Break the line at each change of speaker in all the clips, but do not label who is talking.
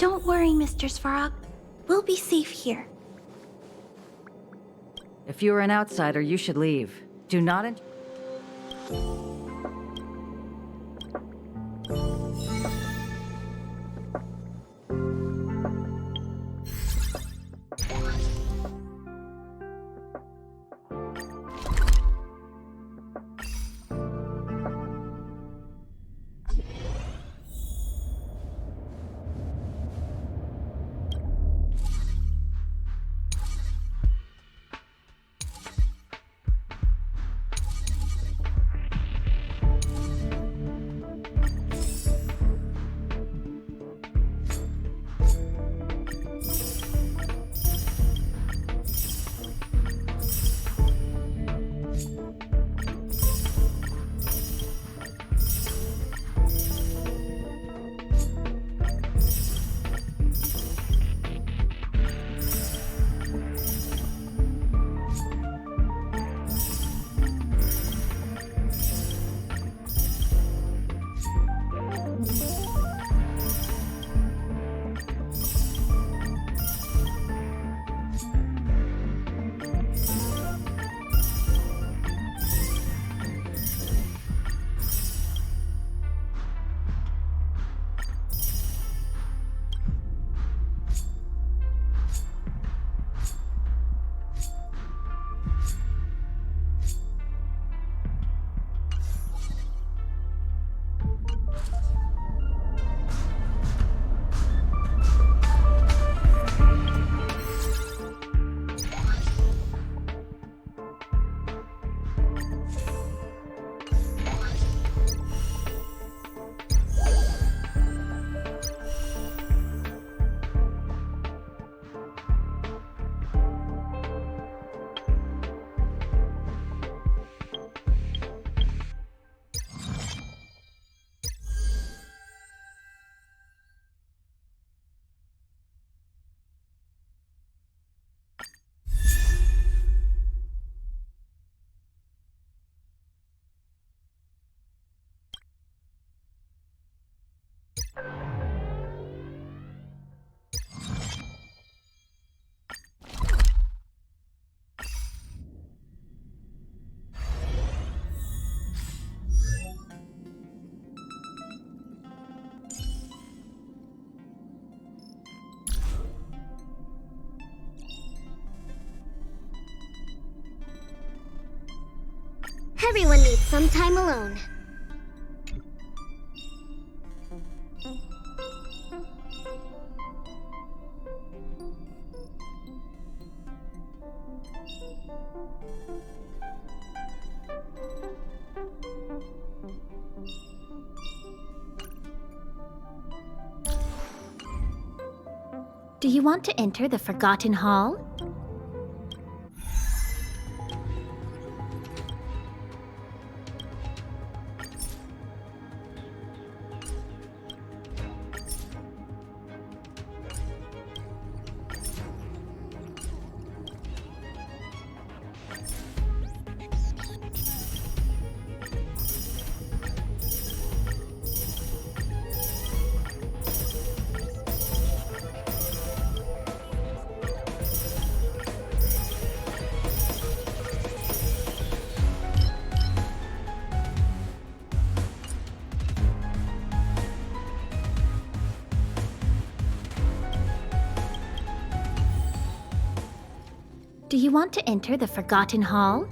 Don't worry, Mr. Svarog. We'll be safe here.
If you're an outsider, you should leave. Do not
Everyone needs some time alone.
Do you want to enter the Forgotten Hall? Do you want to enter the Forgotten Hall?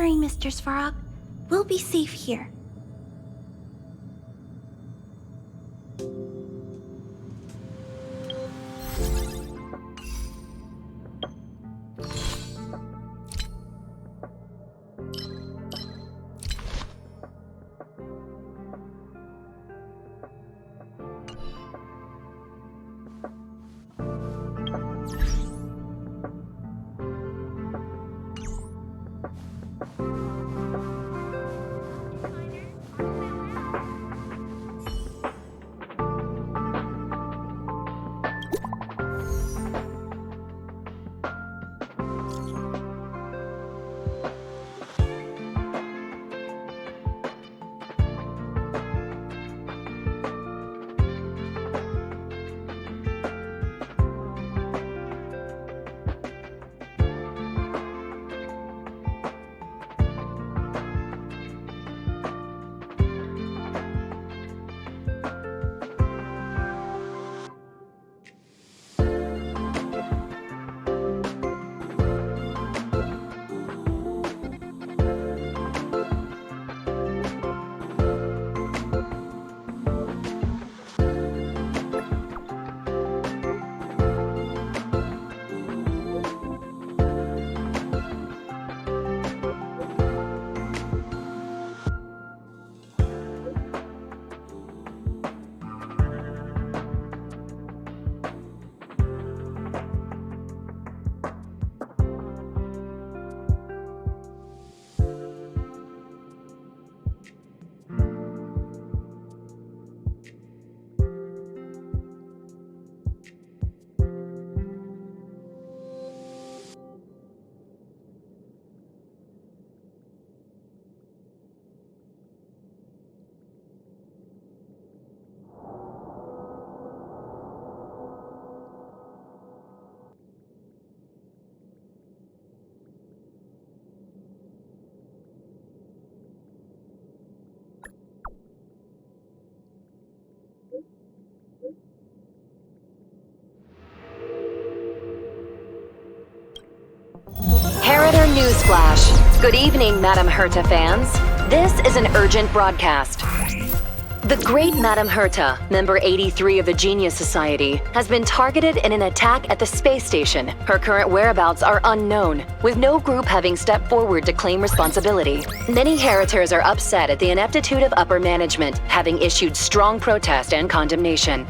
worry, Mr. Svarog. We'll be safe here.
Heritor Newsflash. Good evening, Madame Herta fans. This is an urgent broadcast. The great Madame Herta, member 83 of the Genius Society, has been targeted in an attack at the space station. Her current whereabouts are unknown, with no group having stepped forward to claim responsibility. Many Heritors are upset at the ineptitude of upper management, having issued strong protest and condemnation.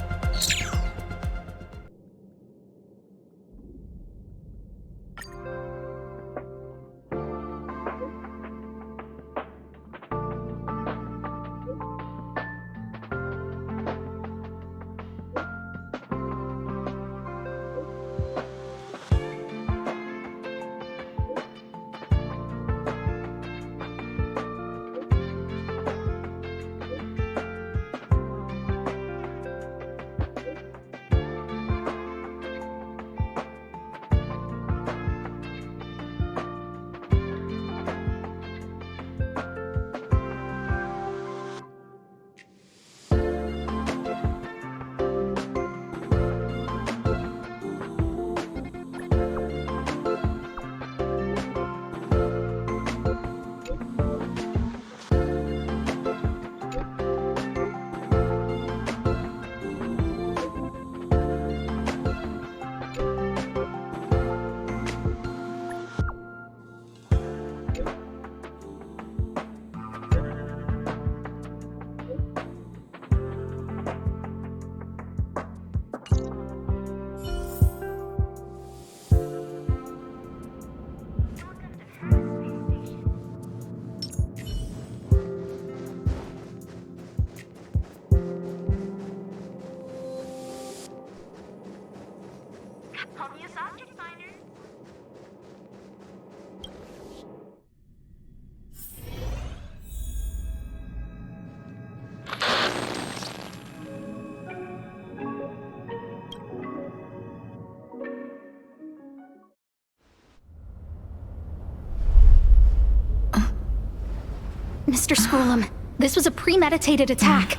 Mr. Scrollum, this was a premeditated attack.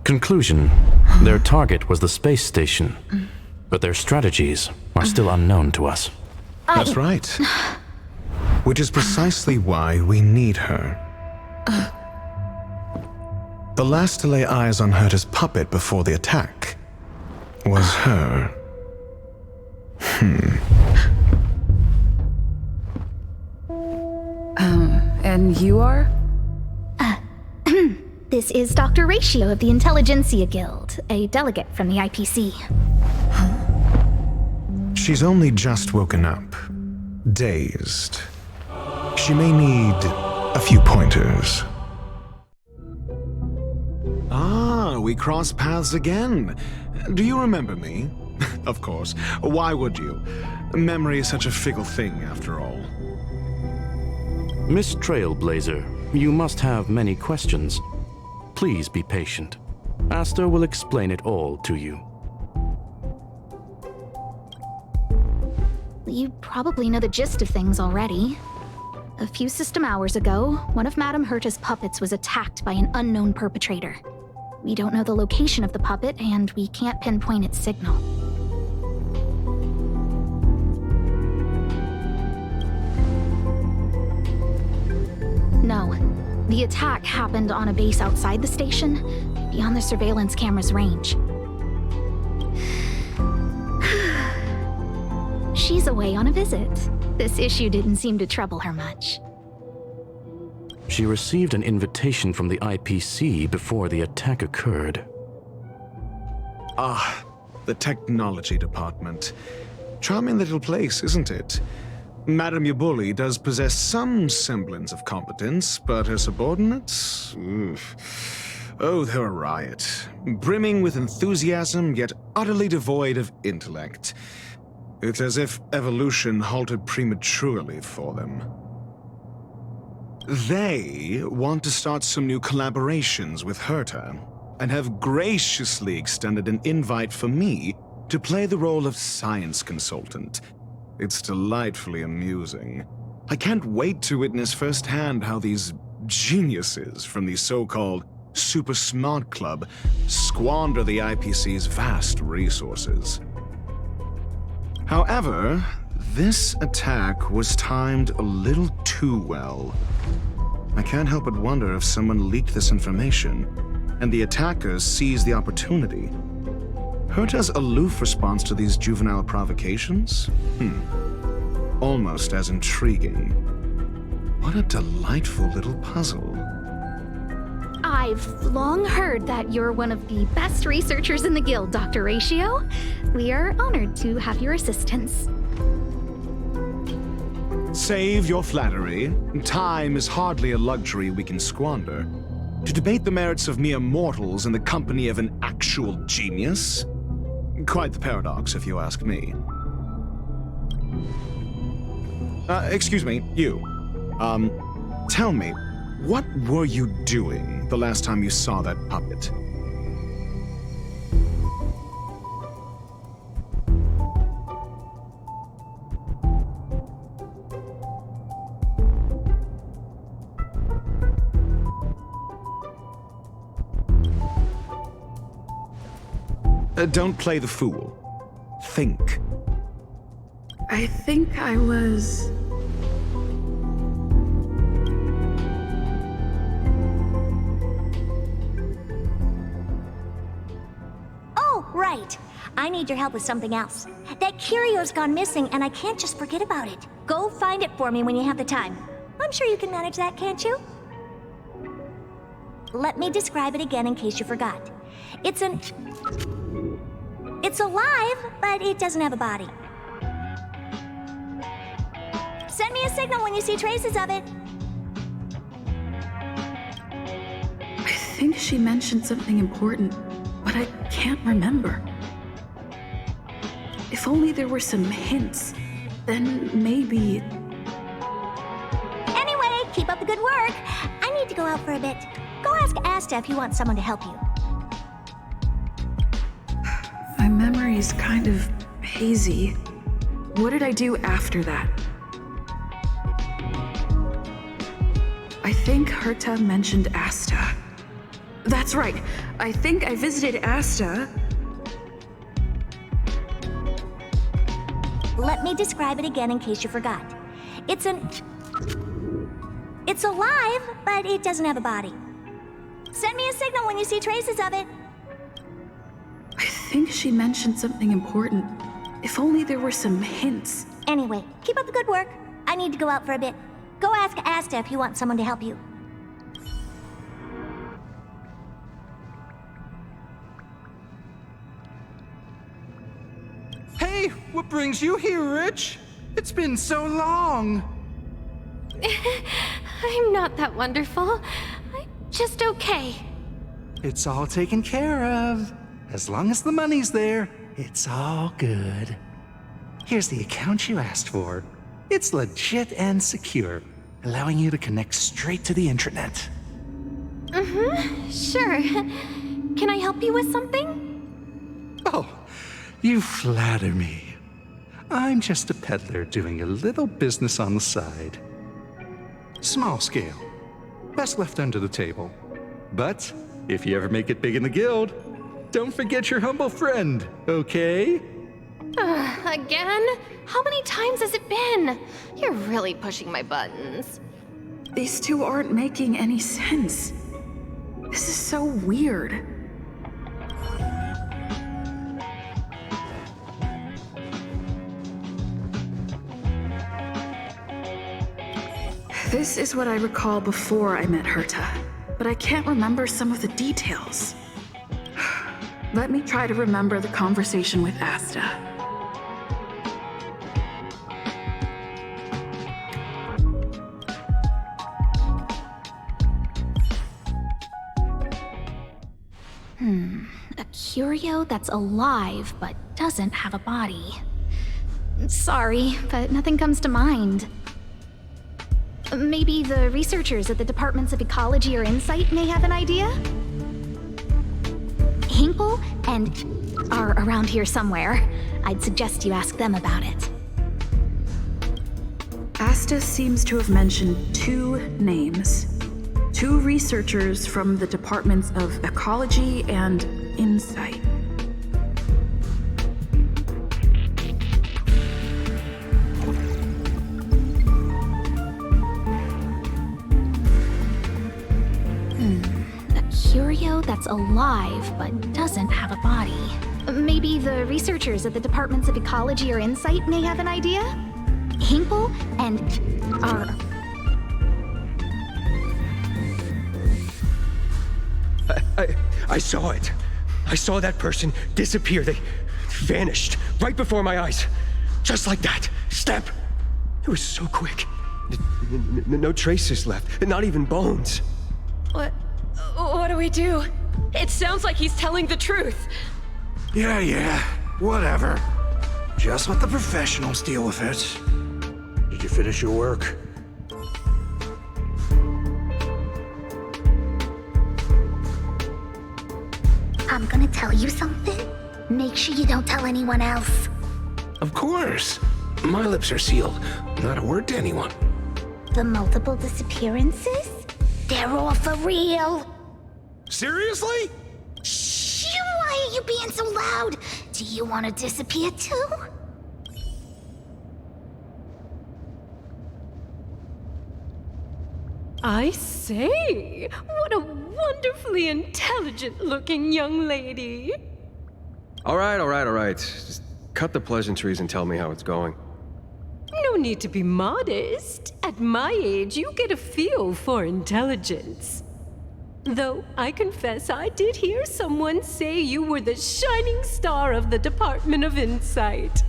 Conclusion: their target was the space station, but their strategies are still unknown to us.
That's right. which is precisely why we need her. The last to lay eyes on Herta's puppet before the attack was her.
And you are?
This is Dr. Ratio of the Intelligentsia Guild, a delegate from the IPC.
She's only just woken up, dazed. She may need a few pointers. Ah, we cross paths again. Do you remember me? Of course. Why would you? Memory is such a fickle thing, after all.
Miss Trailblazer, you must have many questions. Please be patient. Asta will explain it all to you.
You probably know the gist of things already. A few system hours ago, one of Madame Herta's puppets was attacked by an unknown perpetrator. We don't know the location of the puppet, and we can't pinpoint its signal. No, the attack happened on a base outside the station, beyond the surveillance camera's range. She's away on a visit. This issue didn't seem to trouble her much.
She received an invitation from the IPC before the attack occurred.
Ah, the technology department. Charming little place, isn't it? Madame Yabuli does possess some semblance of competence, but her subordinates? Oof. Oh, they're a riot. Brimming with enthusiasm, yet utterly devoid of intellect. It's as if evolution halted prematurely for them. They want to start some new collaborations with Herta, and have graciously extended an invite for me to play the role of science consultant. It's delightfully amusing. I can't wait to witness firsthand how these geniuses from the so-called Super Smart Club squander the IPC's vast resources. However, this attack was timed a little too well. I can't help but wonder if someone leaked this information, and the attackers seized the opportunity. Herta's aloof response to these juvenile provocations? Almost as intriguing. What a delightful little puzzle.
I've long heard that you're one of the best researchers in the guild, Dr. Ratio. We are honored to have your assistance.
Save your flattery. Time is hardly a luxury we can squander. To debate the merits of mere mortals in the company of an actual genius? Quite the paradox, if you ask me. Excuse me, you. Tell me, what were you doing the last time you saw that puppet? Don't play the fool. Think.
I think I was...
Oh, right. I need your help with something else. That curio's gone missing, and I can't just forget about it. Go find it for me when you have the time. I'm sure you can manage that, can't you? Let me describe it again in case you forgot. It's alive, but it doesn't have a body. Send me a signal when you see traces of it.
I think she mentioned something important, but I can't remember. If only there were some hints, then maybe...
Anyway, keep up the good work. I need to go out for a bit. Go ask Asta if you want someone to help you.
My memory's kind of hazy. What did I do after that? I think Herta mentioned Asta. That's right. I think I visited Asta.
Let me describe it again in case you forgot. It's alive, but it doesn't have a body. Send me a signal when you see traces of it.
I think she mentioned something important. If only there were some hints.
Anyway, keep up the good work. I need to go out for a bit. Go ask Asta if you want someone to help you.
Hey, what brings you here, Rich? It's been so long.
I'm not that wonderful. I'm just okay.
It's all taken care of. As long as the money's there, it's all good. Here's the account you asked for. It's legit and secure, allowing you to connect straight to the intranet.
Sure. Can I help you with something?
Oh, you flatter me. I'm just a peddler doing a little business on the side. Small scale. Best left under the table. But if you ever make it big in the guild, don't forget your humble friend, okay?
Again? How many times has it been? You're really pushing my buttons.
These two aren't making any sense. This is so weird. This is what I recall before I met Herta, but I can't remember some of the details. Let me try to remember the conversation with Asta.
A curio that's alive but doesn't have a body. Sorry, but nothing comes to mind. Maybe the researchers at the Departments of Ecology or Insight may have an idea? Hinkle and are around here somewhere. I'd suggest you ask them about it.
Asta seems to have mentioned two names. Two researchers from the Departments of Ecology and Insight.
A curio that's alive but doesn't have a body. Maybe the researchers at the Departments of Ecology or Insight may have an idea? Hinkle and are...
I saw it. I saw that person disappear. They vanished right before my eyes. Just like that. Step. It was so quick. No traces left. Not even bones.
What do we do? It sounds like he's telling the truth.
Yeah, whatever. Just let the professionals deal with it. Did you finish your work?
I'm gonna tell you something. Make sure you don't tell anyone else.
Of course. My lips are sealed. Not a word to anyone.
The multiple disappearances? They're all for real.
Seriously?
Shh! Why are you being so loud? Do you want to disappear too?
I say, what a wonderfully intelligent-looking young lady.
All right. Just cut the pleasantries and tell me how it's going.
No need to be modest. At my age, you get a feel for intelligence. Though I confess I did hear someone say you were the shining star of the Department of Insight.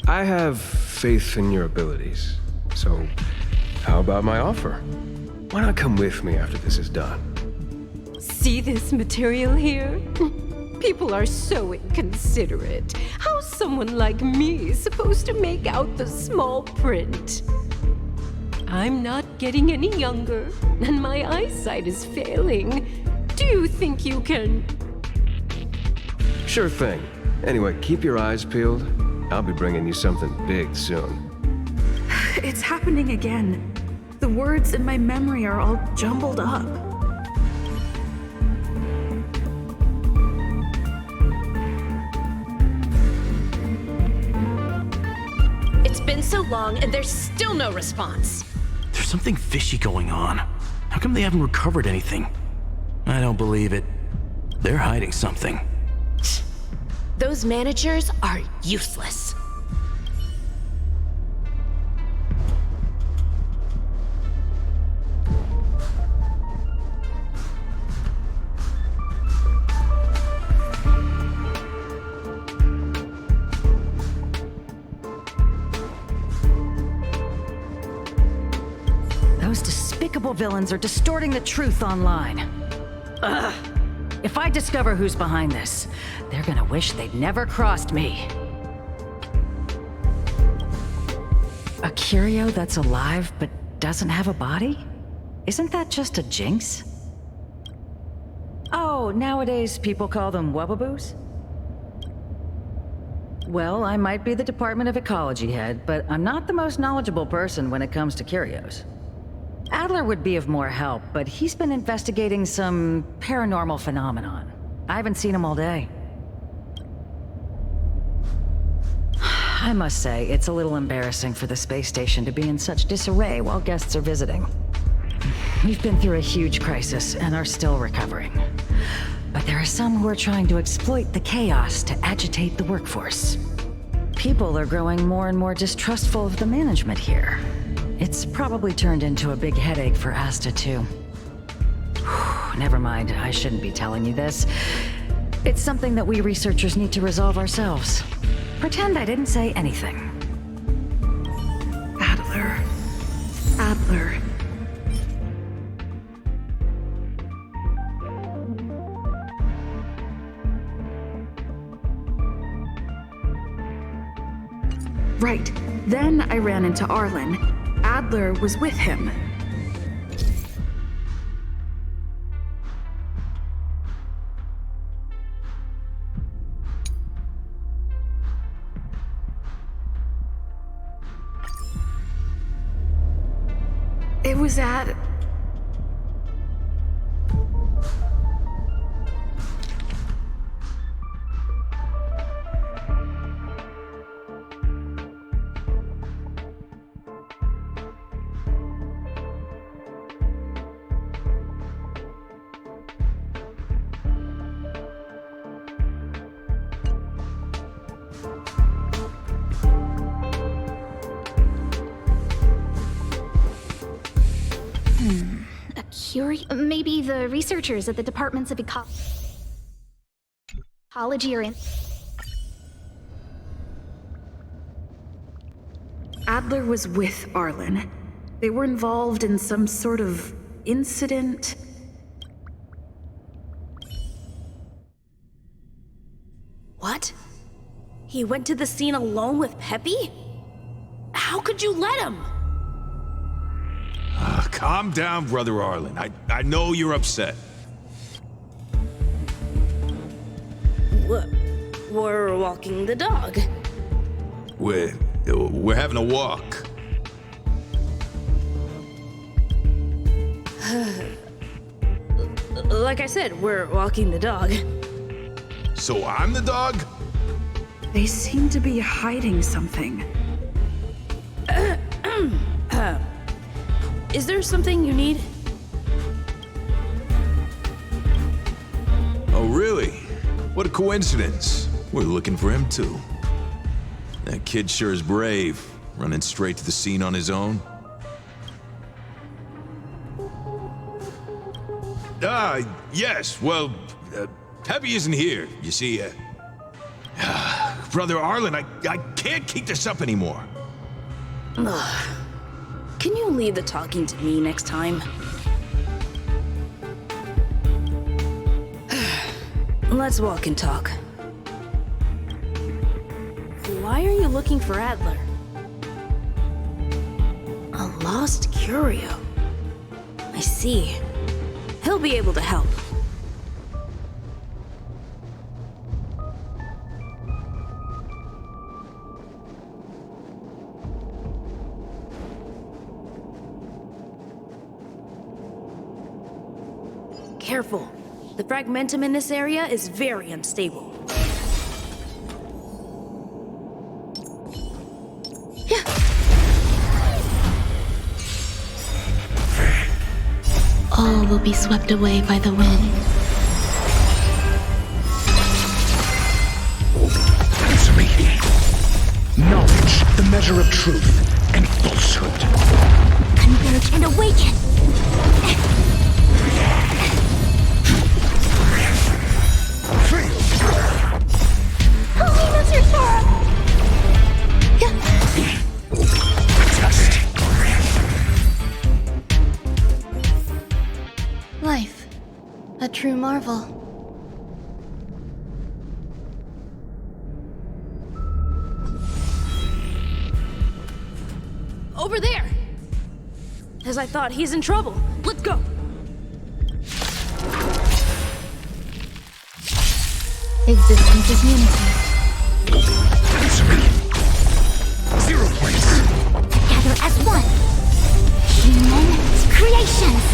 I have faith in your abilities. So, how about my offer? Why not come with me after this is done?
See this material here? People are so inconsiderate. How's someone like me supposed to make out the small print? I'm not getting any younger, and my eyesight is failing. Do you think you can...
Sure thing. Anyway, keep your eyes peeled. I'll be bringing you something big soon.
It's happening again. The words in my memory are all jumbled up.
It's been so long, and there's still no response.
There's something fishy going on. How come they haven't recovered anything? I don't believe it. They're hiding something.
Those managers are useless.
Those despicable villains are distorting the truth online. Ugh. If I discover who's behind this, they're gonna wish they'd never crossed me. A curio that's alive but doesn't have a body? Isn't that just a jinx? Oh, nowadays people call them wubbaboos? Well, I might be the Department of Ecology head, but I'm not the most knowledgeable person when it comes to curios. Adler would be of more help, but he's been investigating some paranormal phenomenon. I haven't seen him all day. I must say, it's a little embarrassing for the space station to be in such disarray while guests are visiting. We've been through a huge crisis and are still recovering. But there are some who are trying to exploit the chaos to agitate the workforce. People are growing more and more distrustful of the management here. It's probably turned into a big headache for Asta, too. Never mind, I shouldn't be telling you this. It's something that we researchers need to resolve ourselves. Pretend I didn't say anything.
Adler. Right. Then I ran into Arlen. Adler was with him. It was at...
Maybe the researchers at the Departments of Ecology are in...
Adler was with Arlen. They were involved in some sort of incident.
What? He went to the scene alone with Peppy? How could you let him?
Calm down, Brother Arlen. I know you're upset.
We're walking the dog.
We're having a walk.
Like I said, we're walking the dog.
So I'm the dog?
They seem to be hiding something.
Is there something you need?
Oh, really? What a coincidence. We're looking for him, too. That kid sure is brave, running straight to the scene on his own. Yes, well, Peppy isn't here, you see. Brother Arlen, I can't keep this up anymore.
Can you leave the talking to me next time? Let's walk and talk. Why are you looking for Adler? A lost curio. I see. He'll be able to help. Careful. The fragmentum in this area is very unstable.
All will be swept away by the wind.
Answer me. Knowledge, the measure of truth and falsehood.
Converge and awaken! Help me, Mr. Sora!
Life. A true marvel.
Over there! As I thought, he's in trouble. Let's go!
Existence is unity.
Answer me. 0 points.
Together as one! Human creations!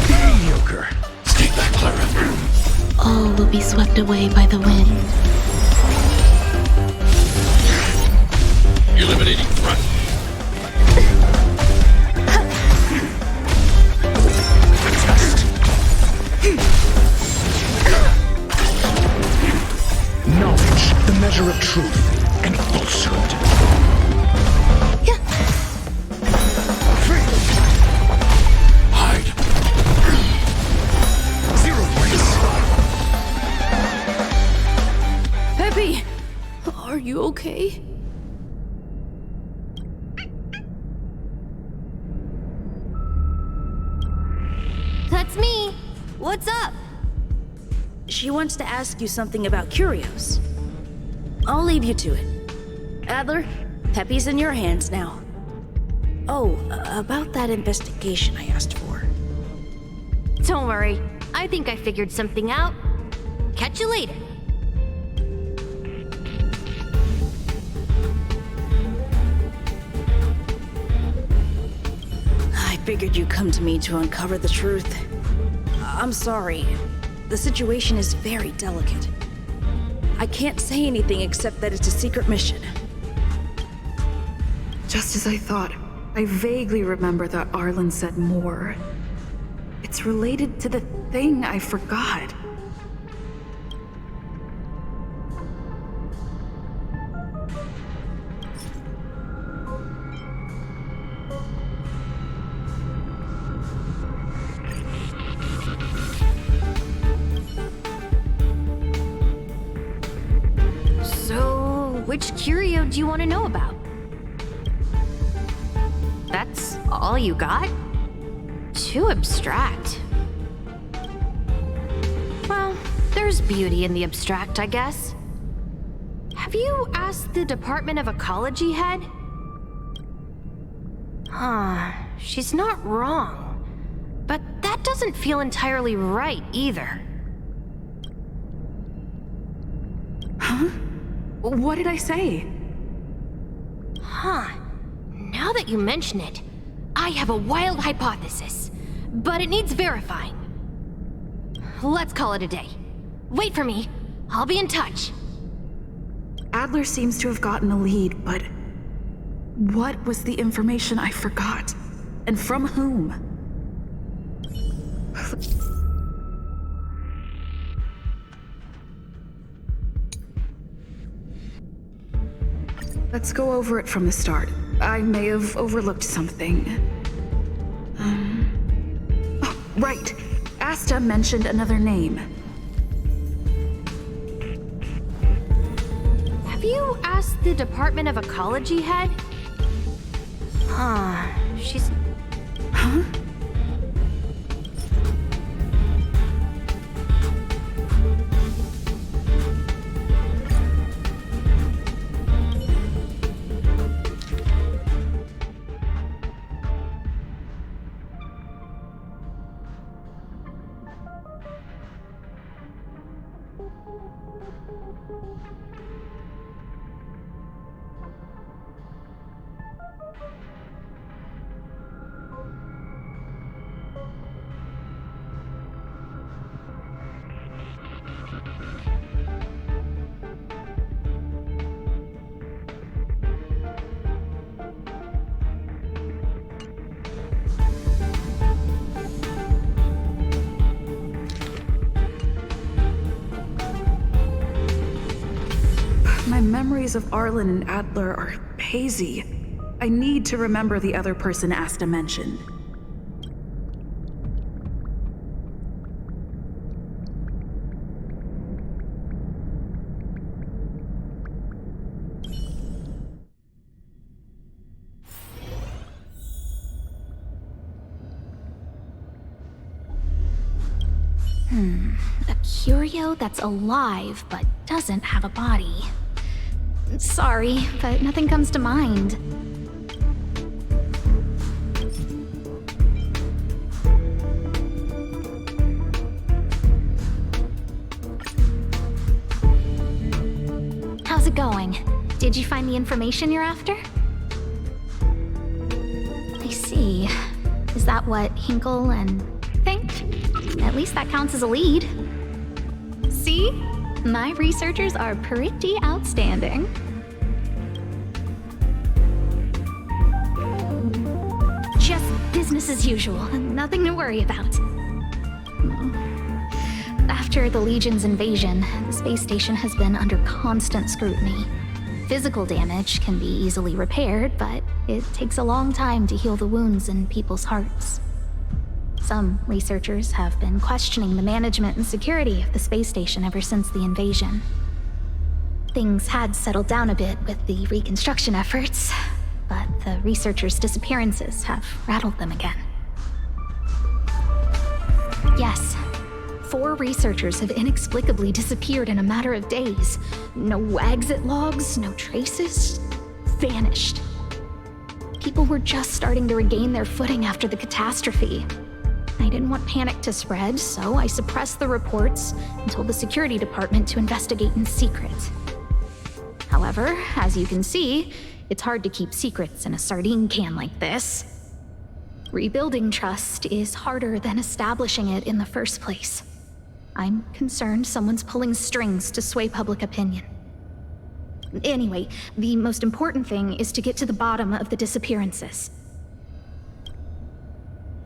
Mediocre. Stay back, Clara.
All will be swept away by the wind.
Eliminating front. Test. Knowledge, the measure of truth and falsehood. Hide. 0 points.
Peppy! Are you okay?
That's me. What's up?
She wants to ask you something about Curios. I'll leave you to it. Adler, Peppy's in your hands now. Oh, about that investigation I asked for.
Don't worry. I think I figured something out. Catch you later.
I figured you'd come to me to uncover the truth. I'm sorry. The situation is very delicate. I can't say anything except that it's a secret mission.
Just as I thought, I vaguely remember that Arlen said more. It's related to the thing I forgot.
Which curio do you want to know about? That's all you got? Too abstract. Well, there's beauty in the abstract, I guess. Have you asked the Department of Ecology head? Huh, she's not wrong. But that doesn't feel entirely right either.
Huh? What did I say?
Huh. Now that you mention it, I have a wild hypothesis, but it needs verifying. Let's call it a day. Wait for me. I'll be in touch.
Adler seems to have gotten a lead, but what was the information I forgot? And from whom? Let's go over it from the start. I may have overlooked something. Oh, right. Asta mentioned another name.
Have you asked the Department of Ecology head? Huh. She's...
Huh? memories of Arlen and Adler are hazy. I need to remember the other person Asta mentioned.
A curio that's alive but doesn't have a body. Sorry, but nothing comes to mind. How's it going? Did you find the information you're after? I see. Is that what Hinkle and think? At least that counts as a lead. See? My researchers are pretty outstanding. Just business as usual, nothing to worry about. After the Legion's invasion, the space station has been under constant scrutiny. Physical damage can be easily repaired, but it takes a long time to heal the wounds in people's hearts. Some researchers have been questioning the management and security of the space station ever since the invasion. Things had settled down a bit with the reconstruction efforts, but the researchers' disappearances have rattled them again. Yes, 4 researchers have inexplicably disappeared in a matter of days. No exit logs, no traces, vanished. People were just starting to regain their footing after the catastrophe. I didn't want panic to spread, so I suppressed the reports and told the security department to investigate in secret. However, as you can see, it's hard to keep secrets in a sardine can like this. Rebuilding trust is harder than establishing it in the first place. I'm concerned someone's pulling strings to sway public opinion. Anyway, the most important thing is to get to the bottom of the disappearances.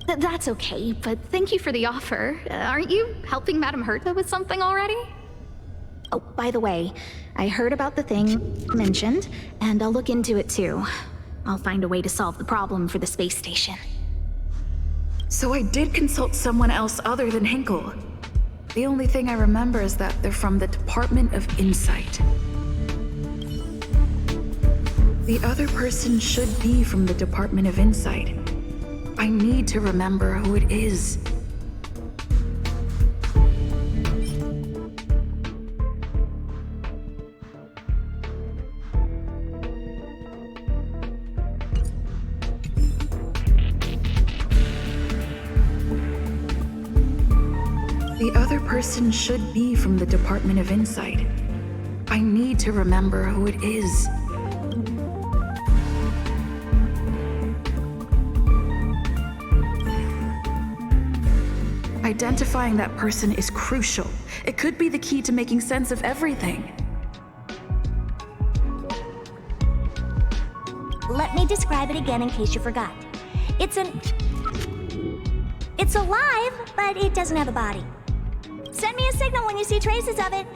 That's okay, but thank you for the offer. Aren't you helping Madame Herta with something already? Oh, by the way, I heard about the thing mentioned, and I'll look into it too. I'll find a way to solve the problem for the space station.
So I did consult someone else other than Hinkle. The only thing I remember is that they're from the Department of Insight. The other person should be from the Department of Insight. I need to remember who it is. The other person should be from the Department of Insight. I need to remember who it is. Identifying that person is crucial. It could be the key to making sense of everything.
Let me describe it again in case you forgot. It's alive, but it doesn't have a body. Send me a signal when you see traces of it.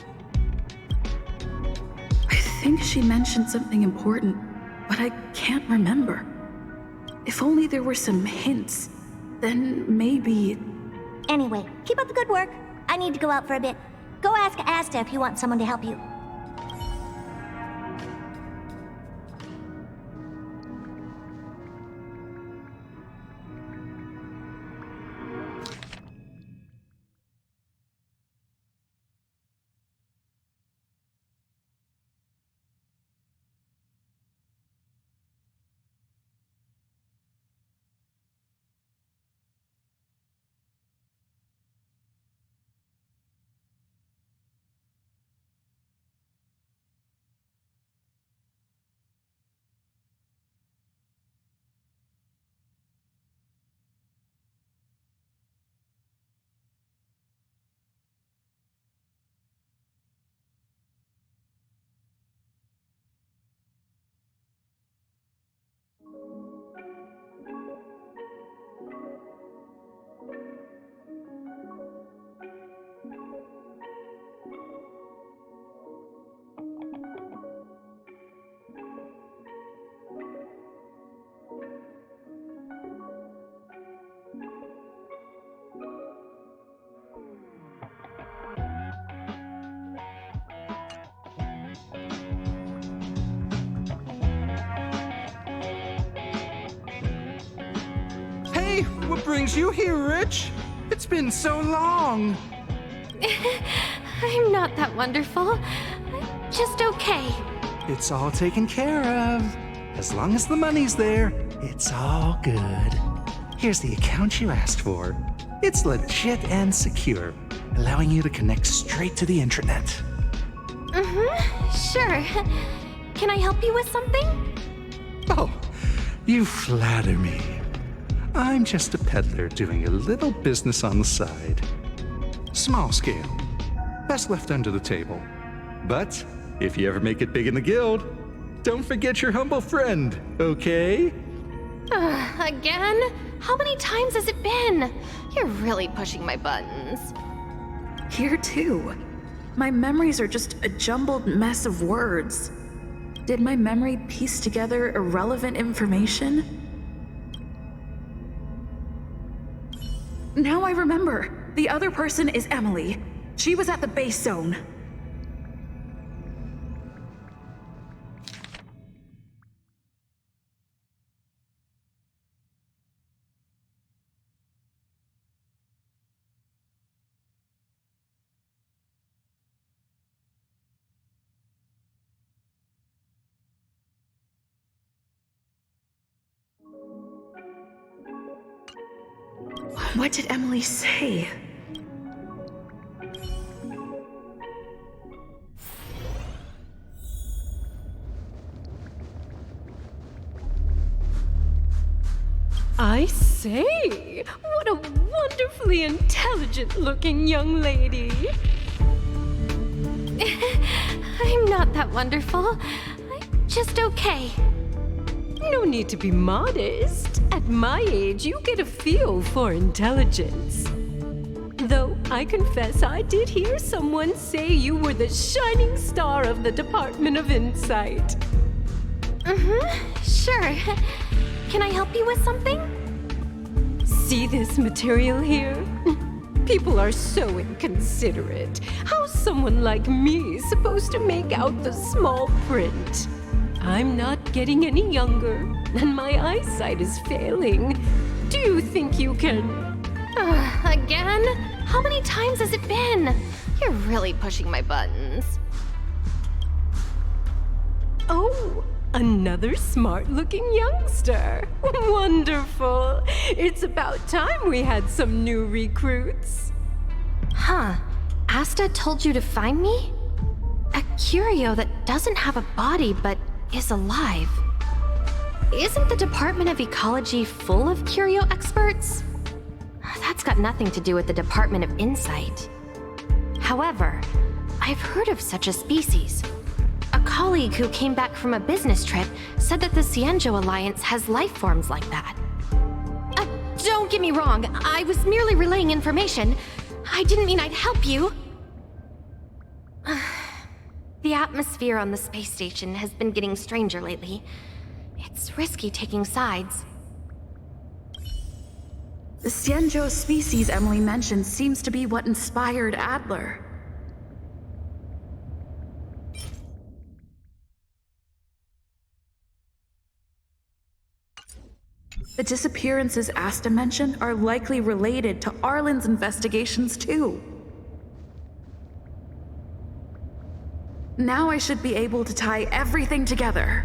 I think she mentioned something important, but I can't remember. If only there were some hints, then maybe...
Anyway, keep up the good work. I need to go out for a bit. Go ask Asta if you want someone to help you.
Hey, what brings you here, Rich? It's been so long.
I'm not that wonderful. I'm just okay.
It's all taken care of. As long as the money's there, it's all good. Here's the account you asked for. It's legit and secure, allowing you to connect straight to the intranet.
Sure. Can I help you with something?
Oh, you flatter me. I'm just a peddler doing a little business on the side. Small scale. Best left under the table. But if you ever make it big in the guild, don't forget your humble friend, okay?
Again? How many times has it been? You're really pushing my buttons.
Here too. My memories are just a jumbled mess of words. Did my memory piece together irrelevant information? Now I remember. The other person is Emily. She was at the base zone. What did Emily say?
I say, what a wonderfully intelligent-looking young lady.
I'm not that wonderful. I'm just okay.
No need to be modest. At my age, you get a feel for intelligence. Though I confess I did hear someone say you were the shining star of the Department of Insight.
Sure. Can I help you with something?
See this material here? People are so inconsiderate. How's someone like me supposed to make out the small print? I'm not getting any younger, and my eyesight is failing. Do you think you can...
Again? How many times has it been? You're really pushing my buttons.
Oh, another smart-looking youngster. Wonderful. It's about time we had some new recruits.
Huh. Asta told you to find me? A curio that doesn't have a body but is alive. Isn't the Department of Ecology full of curio experts? That's got nothing to do with the Department of Insight. However, I've heard of such a species. A colleague who came back from a business trip said that the Cienjo Alliance has life forms like that. Don't get me wrong, I was merely relaying information. I didn't mean I'd help you. The atmosphere on the space station has been getting stranger lately. It's risky taking sides.
The Cienjo species Emily mentioned seems to be what inspired Adler. The disappearances Asta mentioned are likely related to Arlen's investigations too. Now I should be able to tie everything together.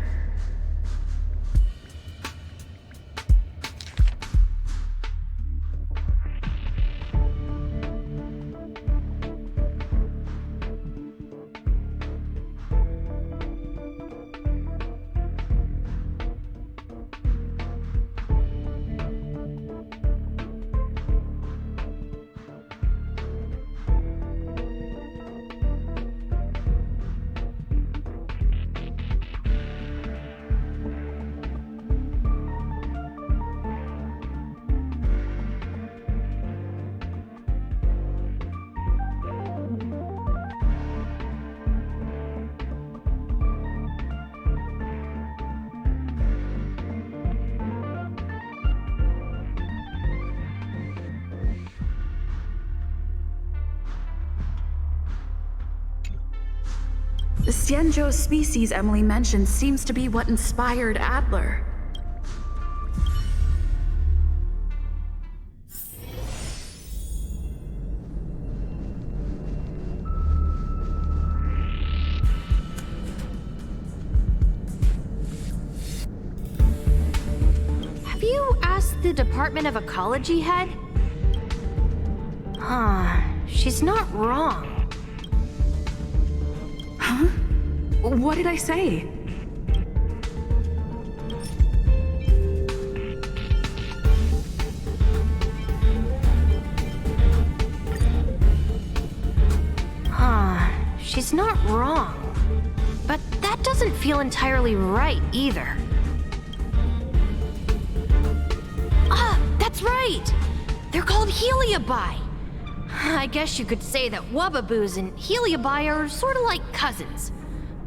The Cienjo species Emily mentioned seems to be what inspired Adler.
the Department of Ecology head? She's not wrong.
Huh? What did I say?
She's not wrong. But that doesn't feel entirely right either. That's right! They're called Heliobi. I guess you could say that Wubbaboos and Heliobi are sort of like cousins.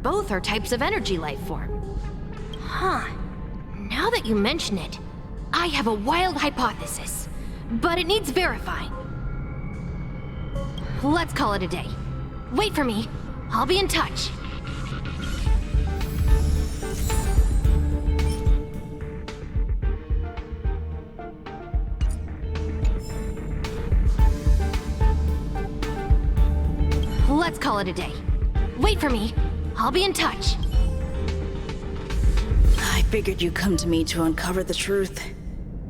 Both are types of energy life form. Now that you mention it, I have a wild hypothesis, but it needs verifying. Let's call it a day. Wait for me. I'll be in touch. Let's call it a day. Wait for me. I'll be in touch.
I figured you'd come to me to uncover the truth.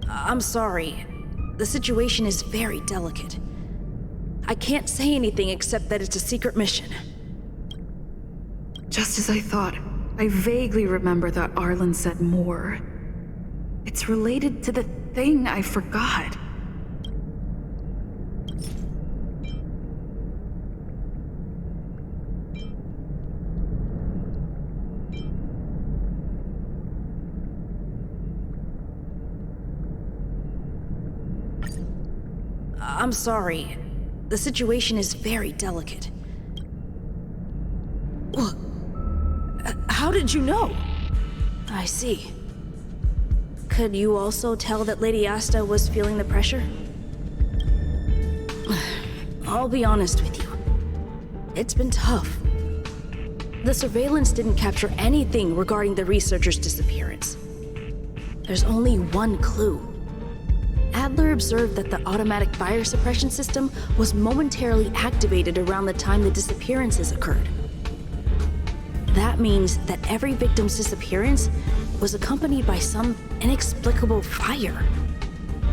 I'm sorry. The situation is very delicate. I can't say anything except that it's a secret mission.
Just as I thought, I vaguely remember that Arlen said more. It's related to the thing I forgot.
I'm sorry. The situation is very delicate. What? How did you know? I see. Could you also tell that Lady Asta was feeling the pressure? I'll be honest with you. It's been tough. The surveillance didn't capture anything regarding the researcher's disappearance. There's only one clue. Adler observed that the automatic fire suppression system was momentarily activated around the time the disappearances occurred. That means that every victim's disappearance was accompanied by some inexplicable fire.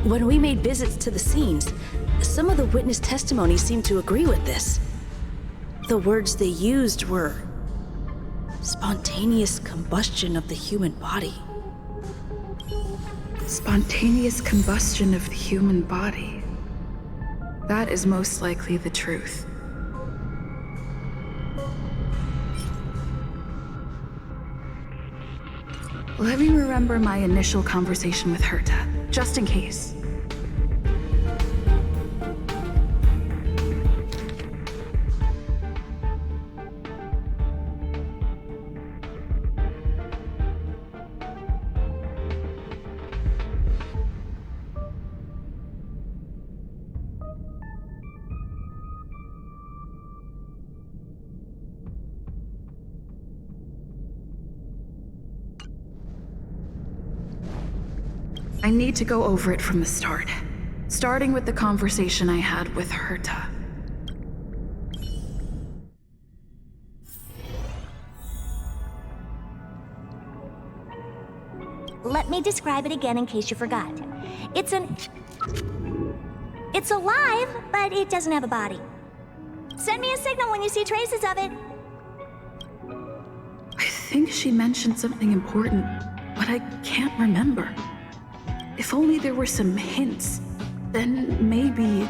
When we made visits to the scenes, some of the witness testimonies seemed to agree with this. The words they used were spontaneous combustion of the human body.
Spontaneous combustion of the human body. That is most likely the truth. Let me remember my initial conversation with Herta, just in case. I need to go over it from the start, starting with the conversation I had with Herta.
Let me describe it again in case you forgot. It's alive, but it doesn't have a body. Send me a signal when you see traces of it.
I think she mentioned something important, but I can't remember. If only there were some hints, then maybe...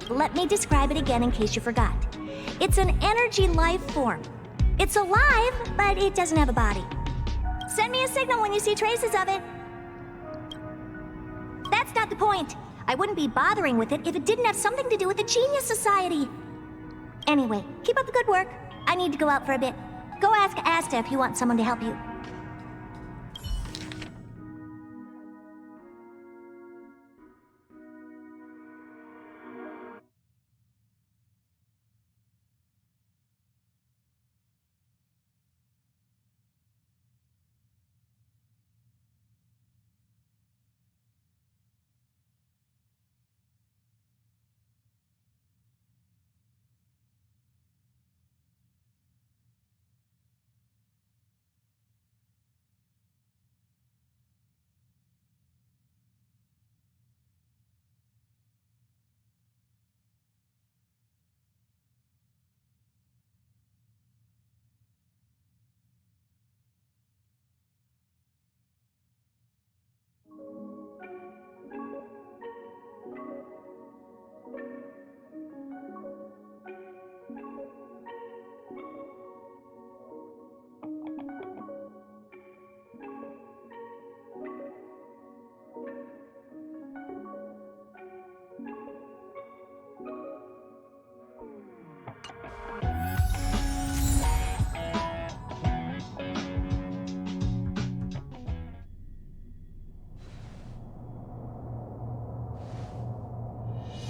Let me describe it again in case you forgot. It's an energy life form. It's alive, but it doesn't have a body. Send me a signal when you see traces of it. That's not the point. I wouldn't be bothering with it if it didn't have something to do with the Genius Society. Anyway, keep up the good work. I need to go out for a bit. Go ask Asta if you want someone to help you.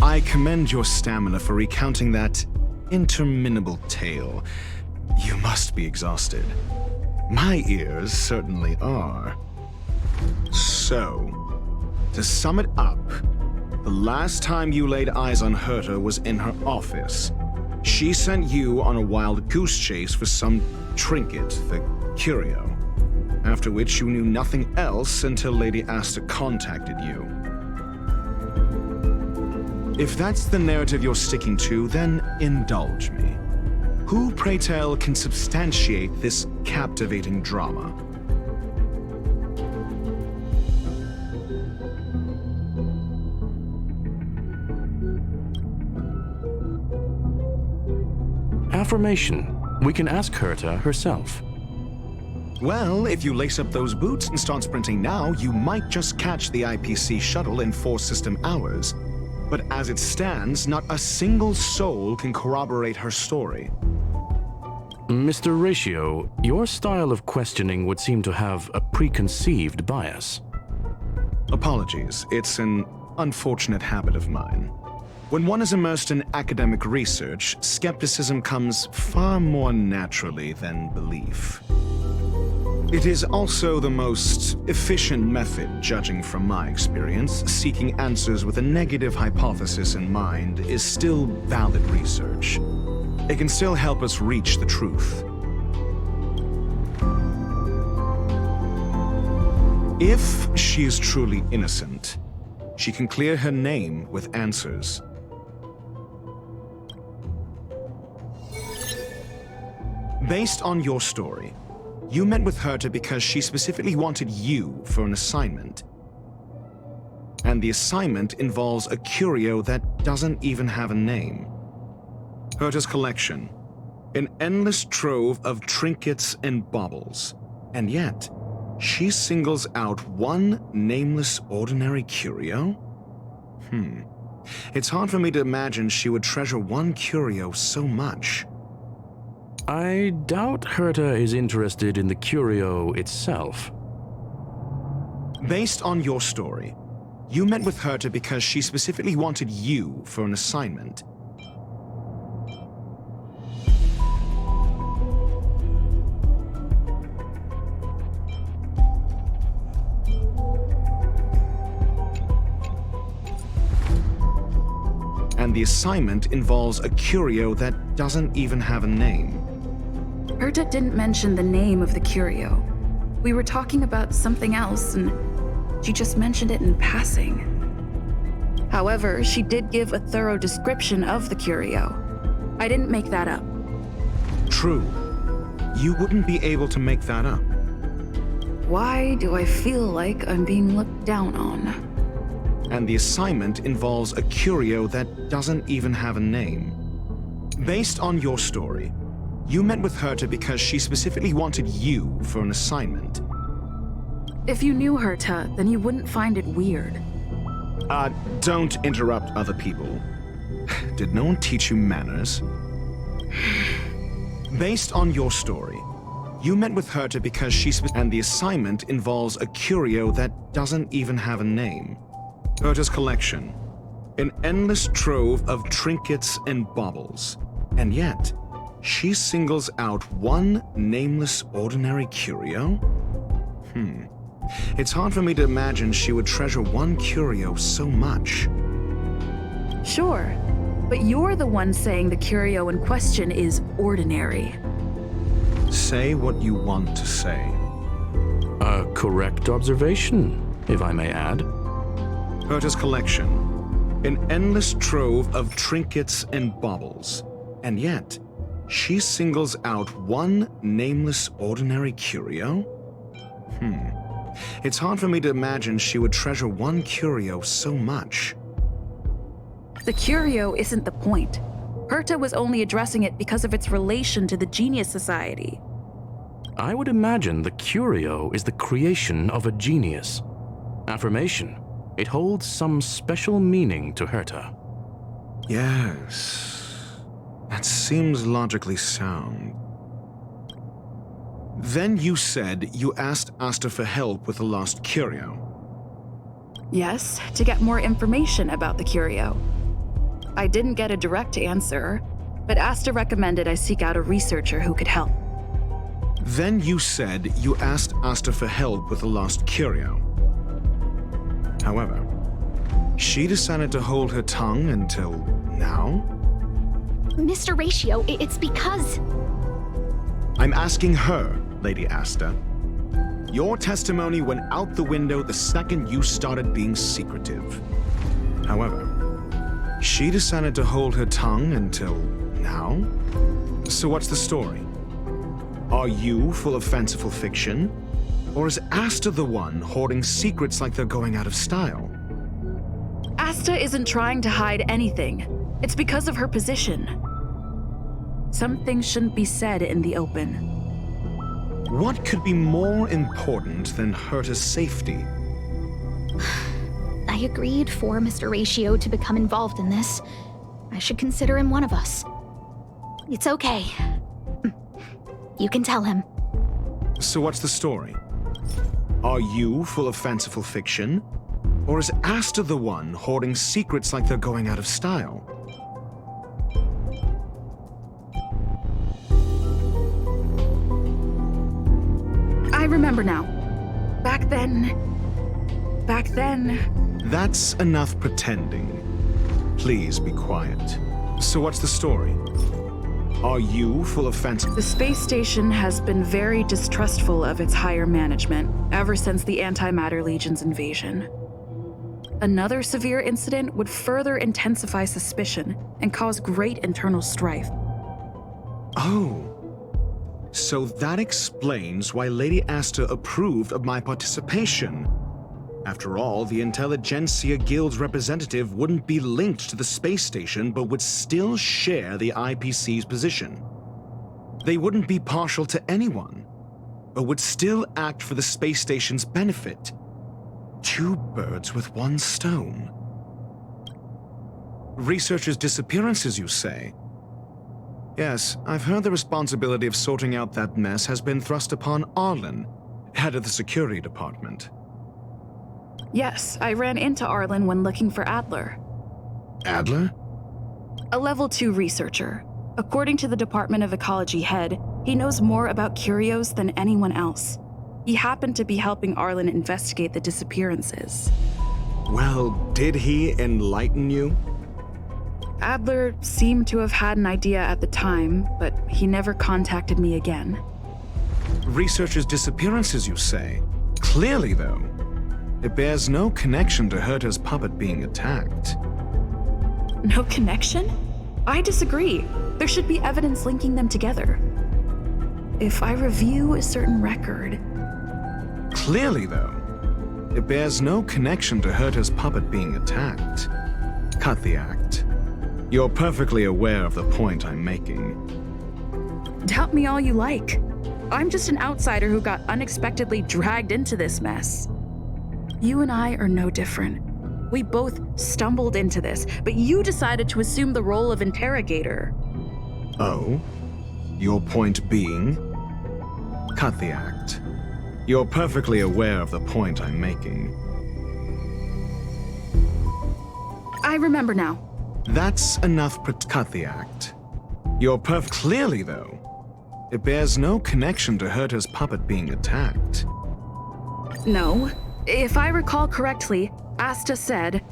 I commend your stamina for recounting that interminable tale. You must be exhausted. My ears certainly are. So, to sum it up, the last time you laid eyes on Herta was in her office. She sent you on a wild goose chase for some trinket, the curio. After which you knew nothing else until Lady Asta contacted you. If that's the narrative you're sticking to, then indulge me. Who, pray tell, can substantiate this captivating drama?
Affirmation. We can ask Herta herself.
Well, if you lace up those boots and start sprinting now, you might just catch the IPC shuttle in 4 system hours. But as it stands, not a single soul can corroborate her story.
Mr. Ratio, your style of questioning would seem to have a preconceived bias.
Apologies, it's an unfortunate habit of mine. When one is immersed in academic research, skepticism comes far more naturally than belief. It is also the most efficient method, judging from my experience. Seeking answers with a negative hypothesis in mind is still valid research. It can still help us reach the truth. If she is truly innocent, she can clear her name with answers. Based on your story, you met with Herta because she specifically wanted you for an assignment. And the assignment involves a curio that doesn't even have a name. Herta's collection, an endless trove of trinkets and baubles. And yet, she singles out one nameless ordinary curio? It's hard for me to imagine she would treasure one curio so much.
I doubt Herta is interested in the curio itself.
Based on your story, you met with Herta because she specifically wanted you for an assignment. And the assignment involves a curio that doesn't even have a name.
Herta didn't mention the name of the curio. We were talking about something else, and she just mentioned it in passing. However, she did give a thorough description of the curio. I didn't make that up.
True. You wouldn't be able to make that up.
Why do I feel like I'm being looked down on?
And the assignment involves a curio that doesn't even have a name. Based on your story, you met with Herta because she specifically wanted you for an assignment.
If you knew Herta, then you wouldn't find it weird.
Don't interrupt other people. Did no one teach you manners? Based on your story, you met with Herta because and the assignment involves a curio that doesn't even have a name. Herta's collection, an endless trove of trinkets and baubles. And yet, she singles out one nameless ordinary curio? It's hard for me to imagine she would treasure one curio so much.
Sure, but you're the one saying the curio in question is ordinary.
Say what you want to say.
A correct observation, if I may add.
Herta's collection, an endless trove of trinkets and baubles. And yet, she singles out one nameless ordinary curio? It's hard for me to imagine she would treasure one curio so much.
The curio isn't the point. Herta was only addressing it because of its relation to the Genius Society.
I would imagine the curio is the creation of a genius. Affirmation. It holds some special meaning to Herta.
Yes. That seems logically sound. Then you said you asked Asta for help with the lost curio.
Yes, to get more information about the curio. I didn't get a direct answer, but Asta recommended I seek out a researcher who could help.
Then you said you asked Asta for help with the lost curio. However, she decided to hold her tongue until now?
Mr. Ratio, it's because...
I'm asking her, Lady Asta. Your testimony went out the window the second you started being secretive. However, she decided to hold her tongue until now? So what's the story? Are you full of fanciful fiction? Or is Asta the one hoarding secrets like they're going out of style?
Asta isn't trying to hide anything. It's because of her position. Some things shouldn't be said in the open.
What could be more important than Herta's safety?
I agreed for Mr. Ratio to become involved in this. I should consider him one of us. It's okay. You can tell him.
So what's the story? Are you full of fanciful fiction? Or is Asta the one hoarding secrets like they're going out of style?
I remember now. Back then...
That's enough pretending. Please be quiet. So what's the story? Are you full of fancy?
The space station has been very distrustful of its higher management ever since the Antimatter Legion's invasion. Another severe incident would further intensify suspicion and cause great internal strife.
Oh. So that explains why Lady Asta approved of my participation. After all, the Intelligentsia Guild's representative wouldn't be linked to the space station, but would still share the IPC's position. They wouldn't be partial to anyone, but would still act for the space station's benefit. Two birds with one stone. Researchers' disappearances, you say? Yes, I've heard the responsibility of sorting out that mess has been thrust upon Arlen, head of the security department.
Yes, I ran into Arlen when looking for Adler.
Adler?
A level 2 researcher. According to the Department of Ecology head, he knows more about curios than anyone else. He happened to be helping Arlen investigate the disappearances.
Well, did he enlighten you?
Adler seemed to have had an idea at the time, but he never contacted me again.
Researchers' disappearances, you say? Clearly, though, it bears no connection to Herta's puppet being attacked.
No connection? I disagree. There should be evidence linking them together. If I review a certain record...
Clearly, though, it bears no connection to Herta's puppet being attacked. Cut the act. You're perfectly aware of the point I'm making.
Doubt me all you like. I'm just an outsider who got unexpectedly dragged into this mess. You and I are no different. We both stumbled into this, but you decided to assume the role of interrogator.
Oh? Your point being? Cut the act. You're perfectly aware of the point I'm making.
I remember now.
That's enough. Cut the act. You're clearly, though, it bears no connection to Herta's puppet being attacked.
No. If I recall correctly, Asta said,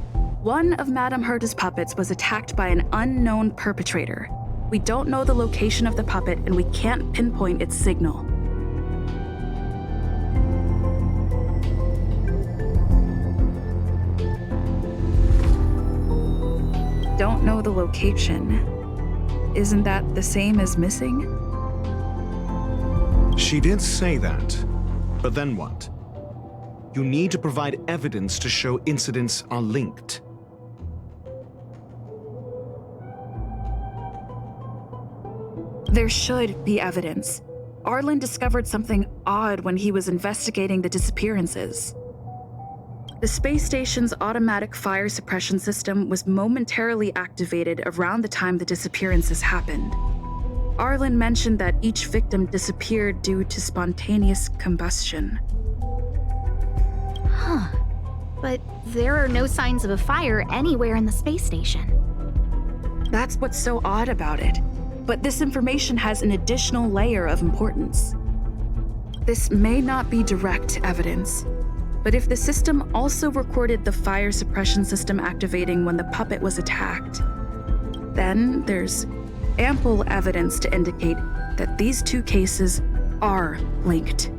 one of Madame Herta's puppets was attacked by an unknown perpetrator. We don't know the location of the puppet, and we can't pinpoint its signal. Don't know the location. Isn't that the same as missing?
She did say that, but then what? You need to provide evidence to show incidents are linked.
There should be evidence. Arlen discovered something odd when he was investigating the disappearances. The space station's automatic fire suppression system was momentarily activated around the time the disappearances happened. Arlen mentioned that each victim disappeared due to spontaneous combustion.
Huh. But there are no signs of a fire anywhere in the space station.
That's what's so odd about it. But this information has an additional layer of importance. This may not be direct evidence, but if the system also recorded the fire suppression system activating when the puppet was attacked, then there's ample evidence to indicate that these two cases are linked.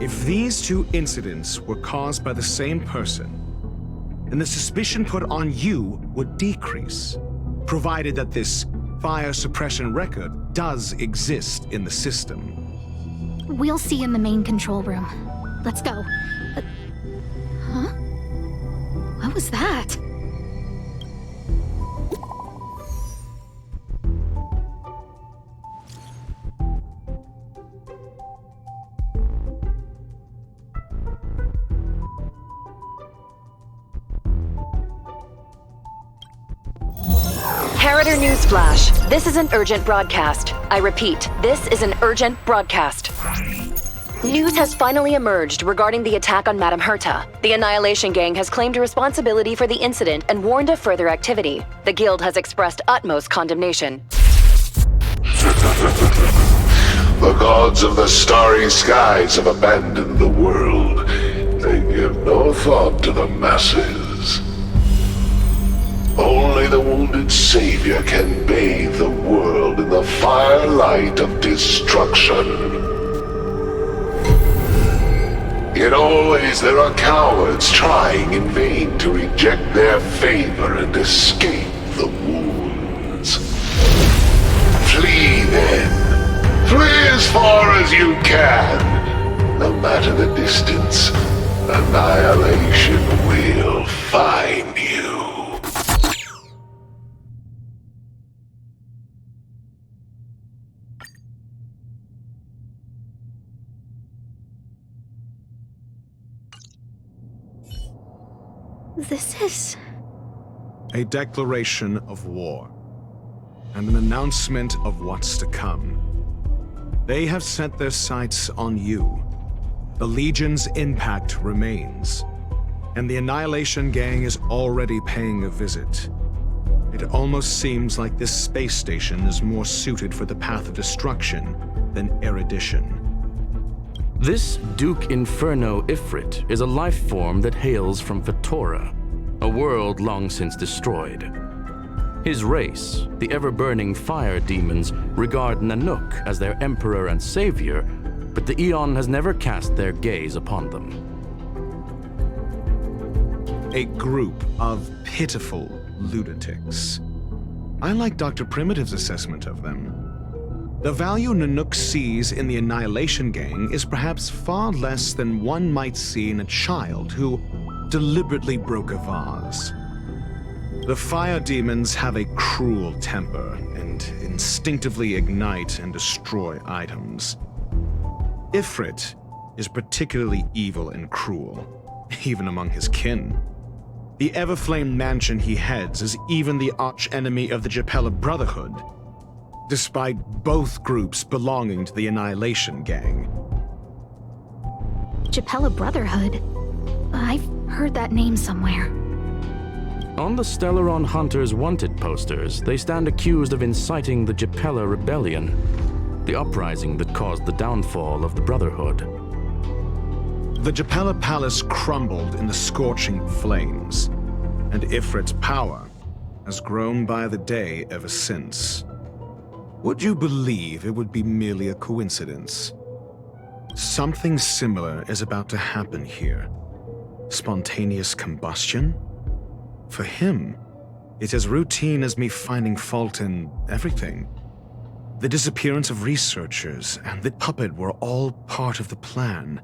If these two incidents were caused by the same person, then the suspicion put on you would decrease, provided that this fire suppression record does exist in the system.
We'll see in the main control room. Let's go. Huh? What was that?
Harrider Newsflash. This is an urgent broadcast. I repeat, this is an urgent broadcast. News has finally emerged regarding the attack on Madame Herta. The Annihilation Gang has claimed responsibility for the incident and warned of further activity. The Guild has expressed utmost condemnation.
The gods of the starry skies have abandoned the world. They give no thought to the masses. Only the wounded savior can bathe the world in the firelight of destruction. Yet always there are cowards trying in vain to reject their favor and escape the wounds. Flee then. Flee as far as you can. No matter the distance, annihilation will find you.
This is...
a declaration of war, and an announcement of what's to come. They have set their sights on you. The Legion's impact remains, and the Annihilation Gang is already paying a visit. It almost seems like this space station is more suited for the path of destruction than erudition.
This Duke Inferno Ifrit is a life form that hails from Fatora, a world long since destroyed. His race, the ever-burning fire demons, regard Nanook as their emperor and savior, but the Eon has never cast their gaze upon them.
A group of pitiful lunatics. I like Dr. Primitive's assessment of them. The value Nanook sees in the Annihilation Gang is perhaps far less than one might see in a child who deliberately broke a vase. The fire demons have a cruel temper and instinctively ignite and destroy items. Ifrit is particularly evil and cruel, even among his kin. The Everflame mansion he heads is even the arch-enemy of the Japella Brotherhood, despite both groups belonging to the Annihilation Gang.
Japella Brotherhood? I've heard that name somewhere.
On the Stellaron Hunters wanted posters, they stand accused of inciting the Japella Rebellion, the uprising that caused the downfall of the Brotherhood.
The Japella Palace crumbled in the scorching flames, and Ifrit's power has grown by the day ever since. Would you believe it would be merely a coincidence? Something similar is about to happen here. Spontaneous combustion? For him, it's as routine as me finding fault in everything. The disappearance of researchers and the puppet were all part of the plan.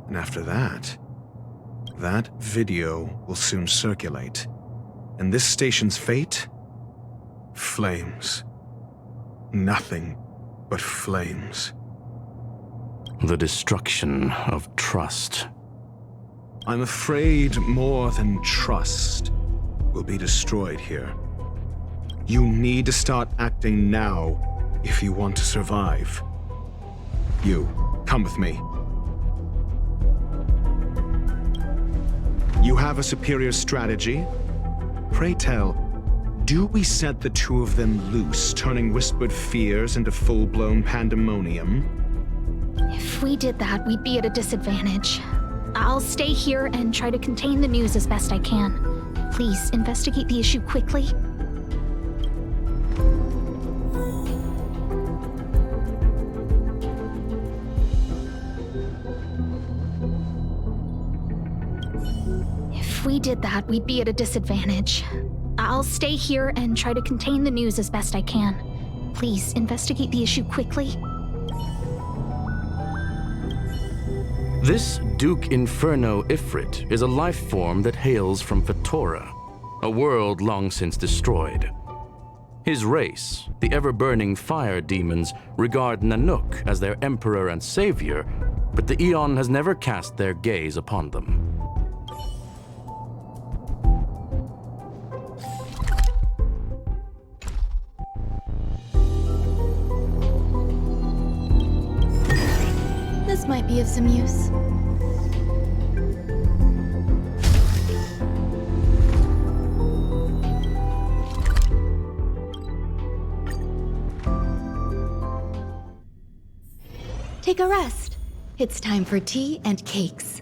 And after that, that video will soon circulate. And this station's fate? Flames. Nothing but flames.
The destruction of trust.
I'm afraid more than trust will be destroyed here. You need to start acting now if you want to survive. You, come with me. You have a superior strategy? Pray tell, do we set the two of them loose, turning whispered fears into full-blown pandemonium?
If we did that, we'd be at a disadvantage. I'll stay here and try to contain the news as best I can. Please investigate the issue quickly. If we did that, we'd be at a disadvantage. I'll stay here and try to contain the news as best I can. Please investigate the issue quickly.
This Duke Inferno Ifrit is a life form that hails from Fetora, a world long since destroyed. His race, the ever-burning fire demons, regard Nanook as their emperor and savior, but the Eon has never cast their gaze upon them.
This might be of some use. Take a rest. It's time for tea and cakes.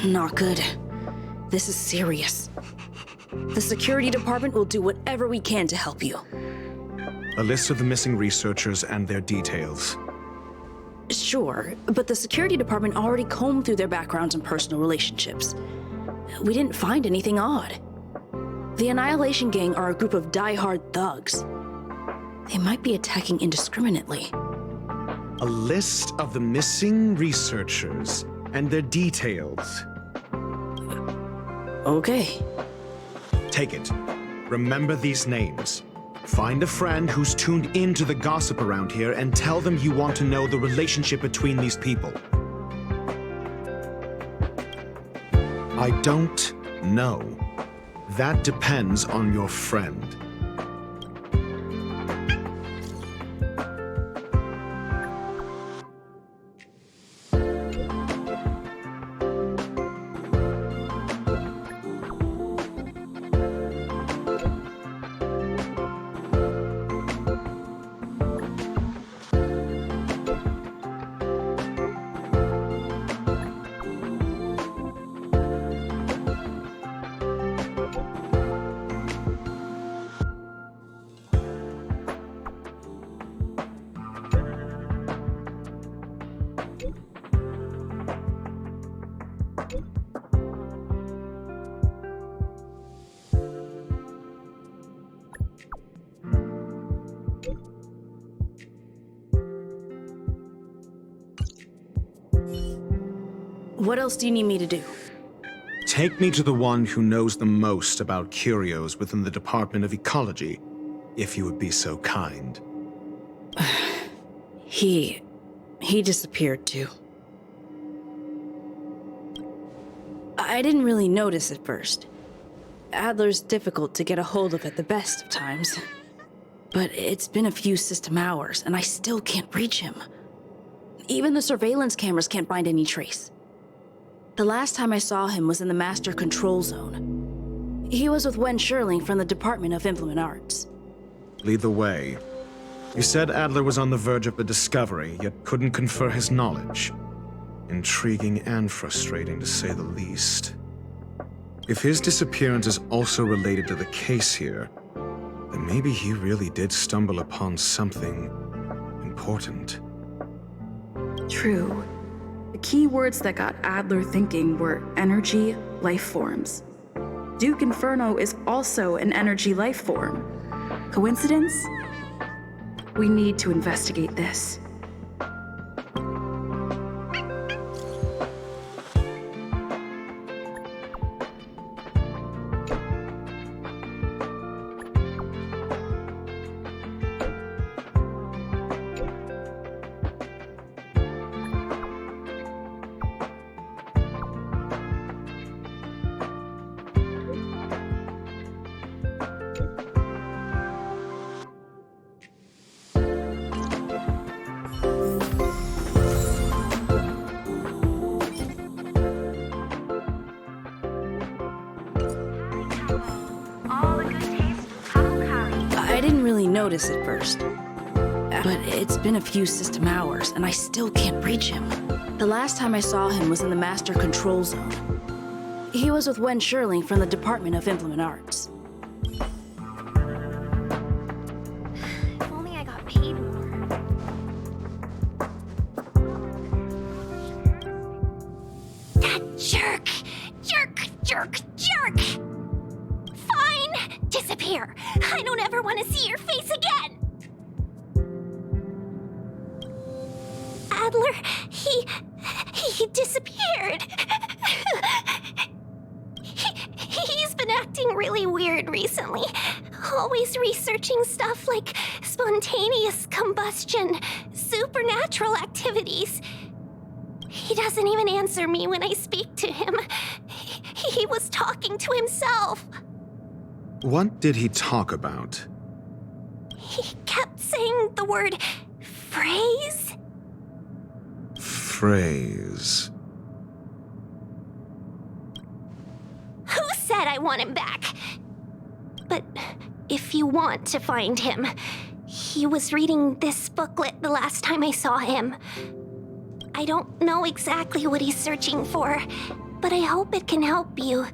Not good. This is serious. The security department will do whatever we can to help you.
A list of the missing researchers and their details.
Sure, but the security department already combed through their backgrounds and personal relationships. We didn't find anything odd. The Annihilation Gang are a group of die-hard thugs. They might be attacking indiscriminately.
A list of the missing researchers and their details.
Okay.
Take it. Remember these names. Find a friend who's tuned into the gossip around here and tell them you want to know the relationship between these people. I don't know. That depends on your friend.
What else do you need me to do?
Take me to the one who knows the most about curios within the Department of Ecology, if you would be so kind.
He disappeared too. I didn't really notice at first. Adler's difficult to get a hold of at the best of times. But it's been a few system hours, and I still can't reach him. Even the surveillance cameras can't find any trace. The last time I saw him was in the Master Control Zone. He was with Wen Sherling from the Department of Implement Arts.
Lead the way. You said Adler was on the verge of a discovery, yet couldn't confer his knowledge. Intriguing and frustrating, to say the least. If his disappearance is also related to the case here, then maybe he really did stumble upon something important.
True. The key words that got Adler thinking were energy, life forms. Duke Inferno is also an energy life form. Coincidence? We need to investigate this.
notice at first. But it's been a few system hours, and I still can't reach him. The last time I saw him was in the Master Control Zone. He was with Wen Sherling from the Department of Implement Arts.
If only I got paid more. That jerk! Jerk! Fine! Disappear! I don't ever want to see your face again! Adler, he disappeared. He's been acting really weird recently. Always researching stuff like spontaneous combustion, supernatural activities. He doesn't even answer me when I speak to him. He was talking to himself.
What did he talk about?
He kept saying the word phrase.
Phrase.
Who said I want him back? But if you want to find him, he was reading this booklet the last time I saw him. I don't know exactly what he's searching for, but I hope it can help you.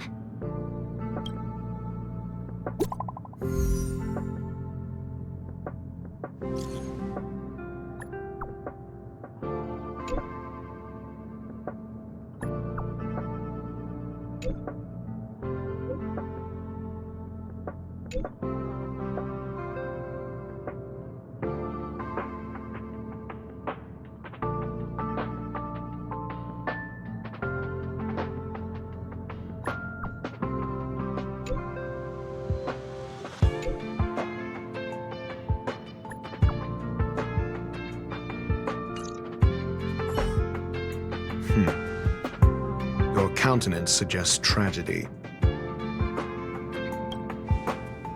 Your countenance suggests tragedy.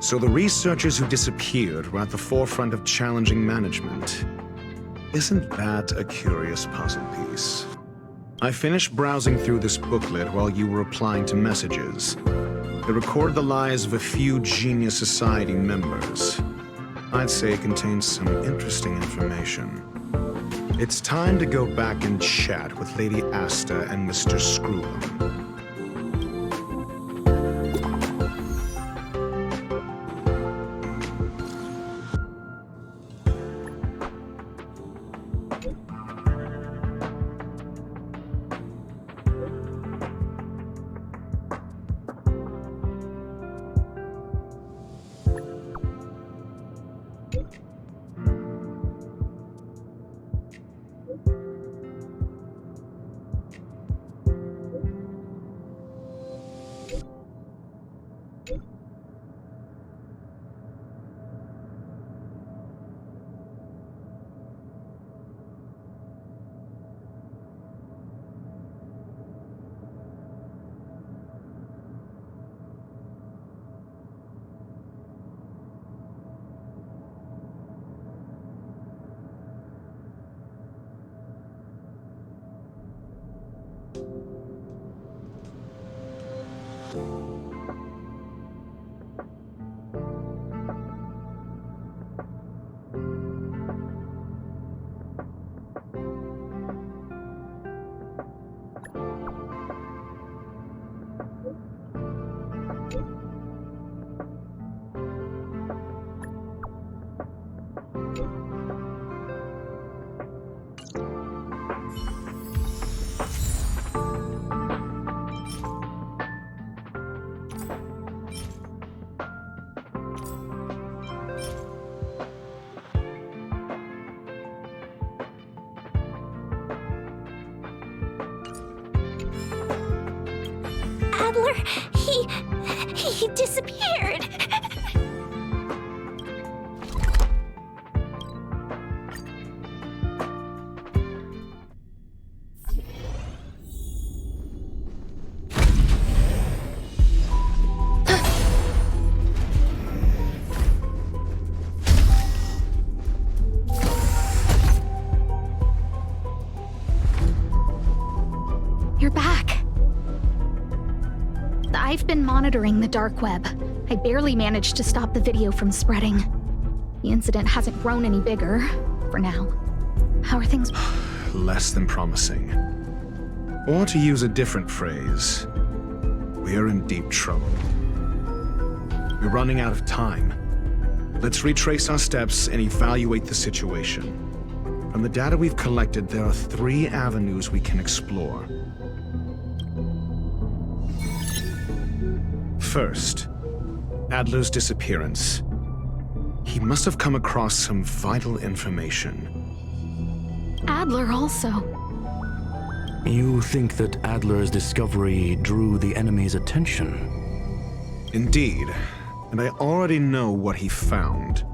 So the researchers who disappeared were at the forefront of challenging management. Isn't that a curious puzzle piece? I finished browsing through this booklet while you were replying to messages. It recorded the lives of a few Genius Society members. I'd say it contains some interesting information. It's time to go back and chat with Lady Asta and Mr. Screwham.
Adler, he disappeared.
You're back. I've been monitoring the dark web. I barely managed to stop the video from spreading. The incident hasn't grown any bigger, for now. How are things?
Less than promising. Or to use a different phrase, we're in deep trouble. We're running out of time. Let's retrace our steps and evaluate the situation. From the data we've collected, there are 3 avenues we can explore. First, Adler's disappearance. He must have come across some vital information.
Adler also.
You think that Adler's discovery drew the enemy's attention?
Indeed, and I already know what he found.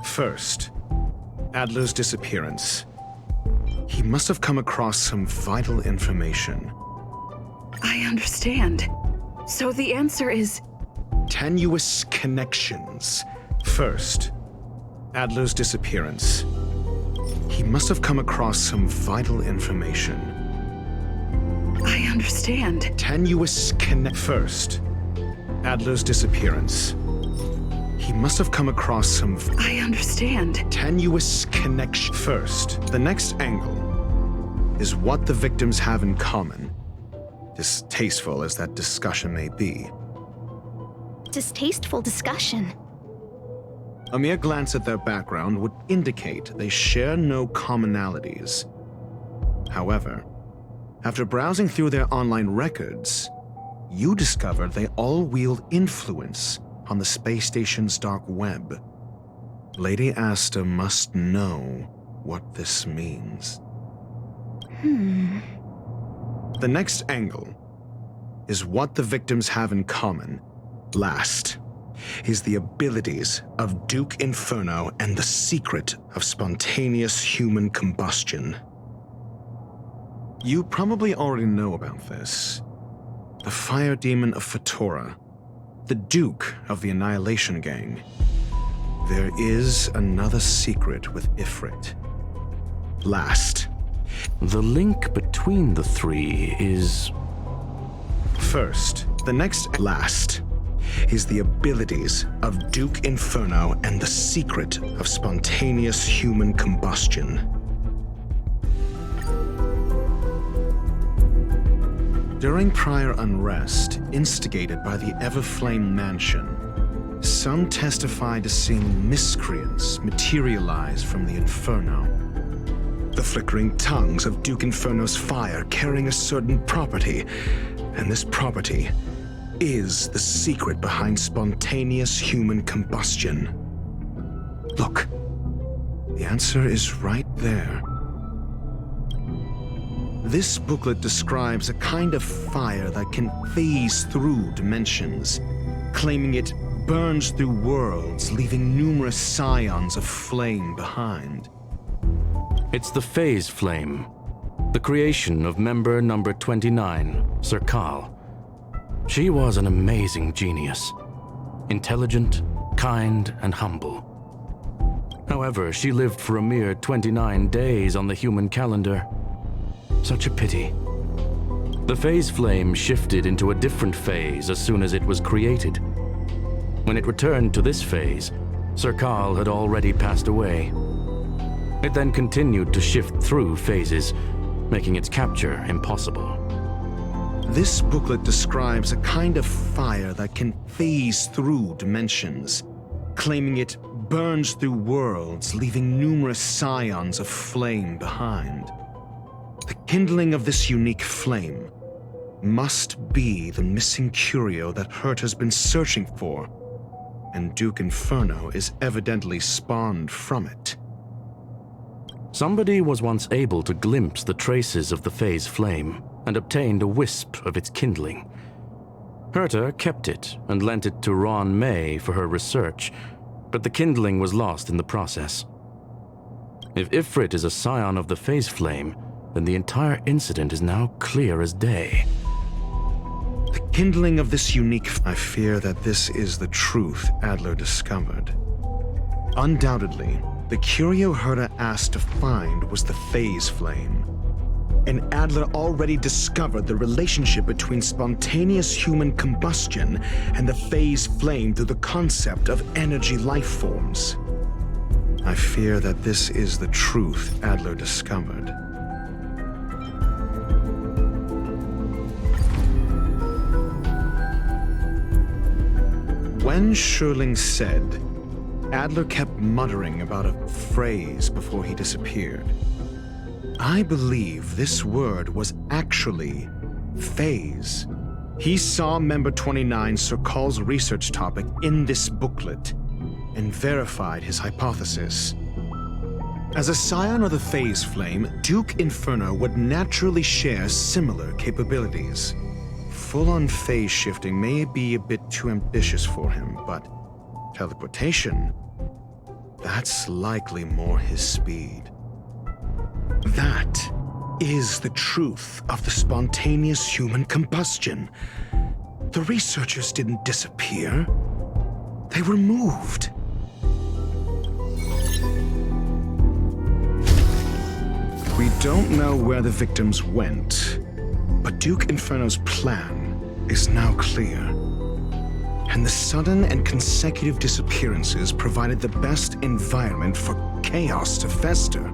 First, Adler's disappearance. He must have come across some vital information.
I understand. So the answer is...
Tenuous connections. First, Adler's disappearance. He must have come across some vital information.
I understand.
Tenuous First, Adler's disappearance. He must have come across some...
I understand.
Tenuous connection. First, the next angle is what the victims have in common. Distasteful as that discussion may be.
Distasteful discussion.
A mere glance at their background would indicate they share no commonalities. However, after browsing through their online records, you discovered they all wield influence on the space station's dark web. Lady Asta must know what this means. The next angle is what the victims have in common. Last is the abilities of Duke Inferno and the secret of spontaneous human combustion. You probably already know about this. The fire demon of Fatora, the Duke of the Annihilation Gang. There is another secret with Ifrit. Last.
The link between the 3 is...
First, the next last is the abilities of Duke Inferno and the secret of spontaneous human combustion. During prior unrest instigated by the Everflame Mansion, some testified to seeing miscreants materialize from the Inferno. The flickering tongues of Duke Inferno's fire carrying a certain property, and this property is the secret behind spontaneous human combustion. Look, the answer is right there. This booklet describes a kind of fire that can phase through dimensions, claiming it burns through worlds, leaving numerous scions of flame behind.
It's the Phase Flame, the creation of member number 29, Serkal. She was an amazing genius, intelligent, kind, and humble. However, she lived for a mere 29 days on the human calendar. Such a pity. The Phase Flame shifted into a different phase as soon as it was created. When it returned to this phase, Serkal had already passed away. It then continued to shift through phases, making its capture impossible.
This booklet describes a kind of fire that can phase through dimensions, claiming it burns through worlds, leaving numerous scions of flame behind. The kindling of this unique flame must be the missing curio that Hurt has been searching for, and Duke Inferno is evidently spawned from it.
Somebody was once able to glimpse the traces of the Phase Flame and obtained a wisp of its kindling. Herta kept it and lent it to Ron May for her research, but the kindling was lost in the process. If Ifrit is a scion of the Phase Flame, then the entire incident is now clear as day.
The kindling of this unique... I fear that this is the truth Adler discovered. Undoubtedly, the curio Herta asked to find was the Phase Flame. And Adler already discovered the relationship between spontaneous human combustion and the Phase Flame through the concept of energy life forms. I fear that this is the truth Adler discovered. When Schurling said, Adler kept muttering about a phrase before he disappeared. I believe this word was actually phase. He saw Member 29 Sir Call's research topic in this booklet and verified his hypothesis. As a scion of the phase flame, Duke Inferno would naturally share similar capabilities. Full-on phase shifting may be a bit too ambitious for him, but teleportation, that's likely more his speed. That is the truth of the spontaneous human combustion. The researchers didn't disappear. They were moved. We don't know where the victims went, but Duke Inferno's plan is now clear. And the sudden and consecutive disappearances provided the best environment for chaos to fester.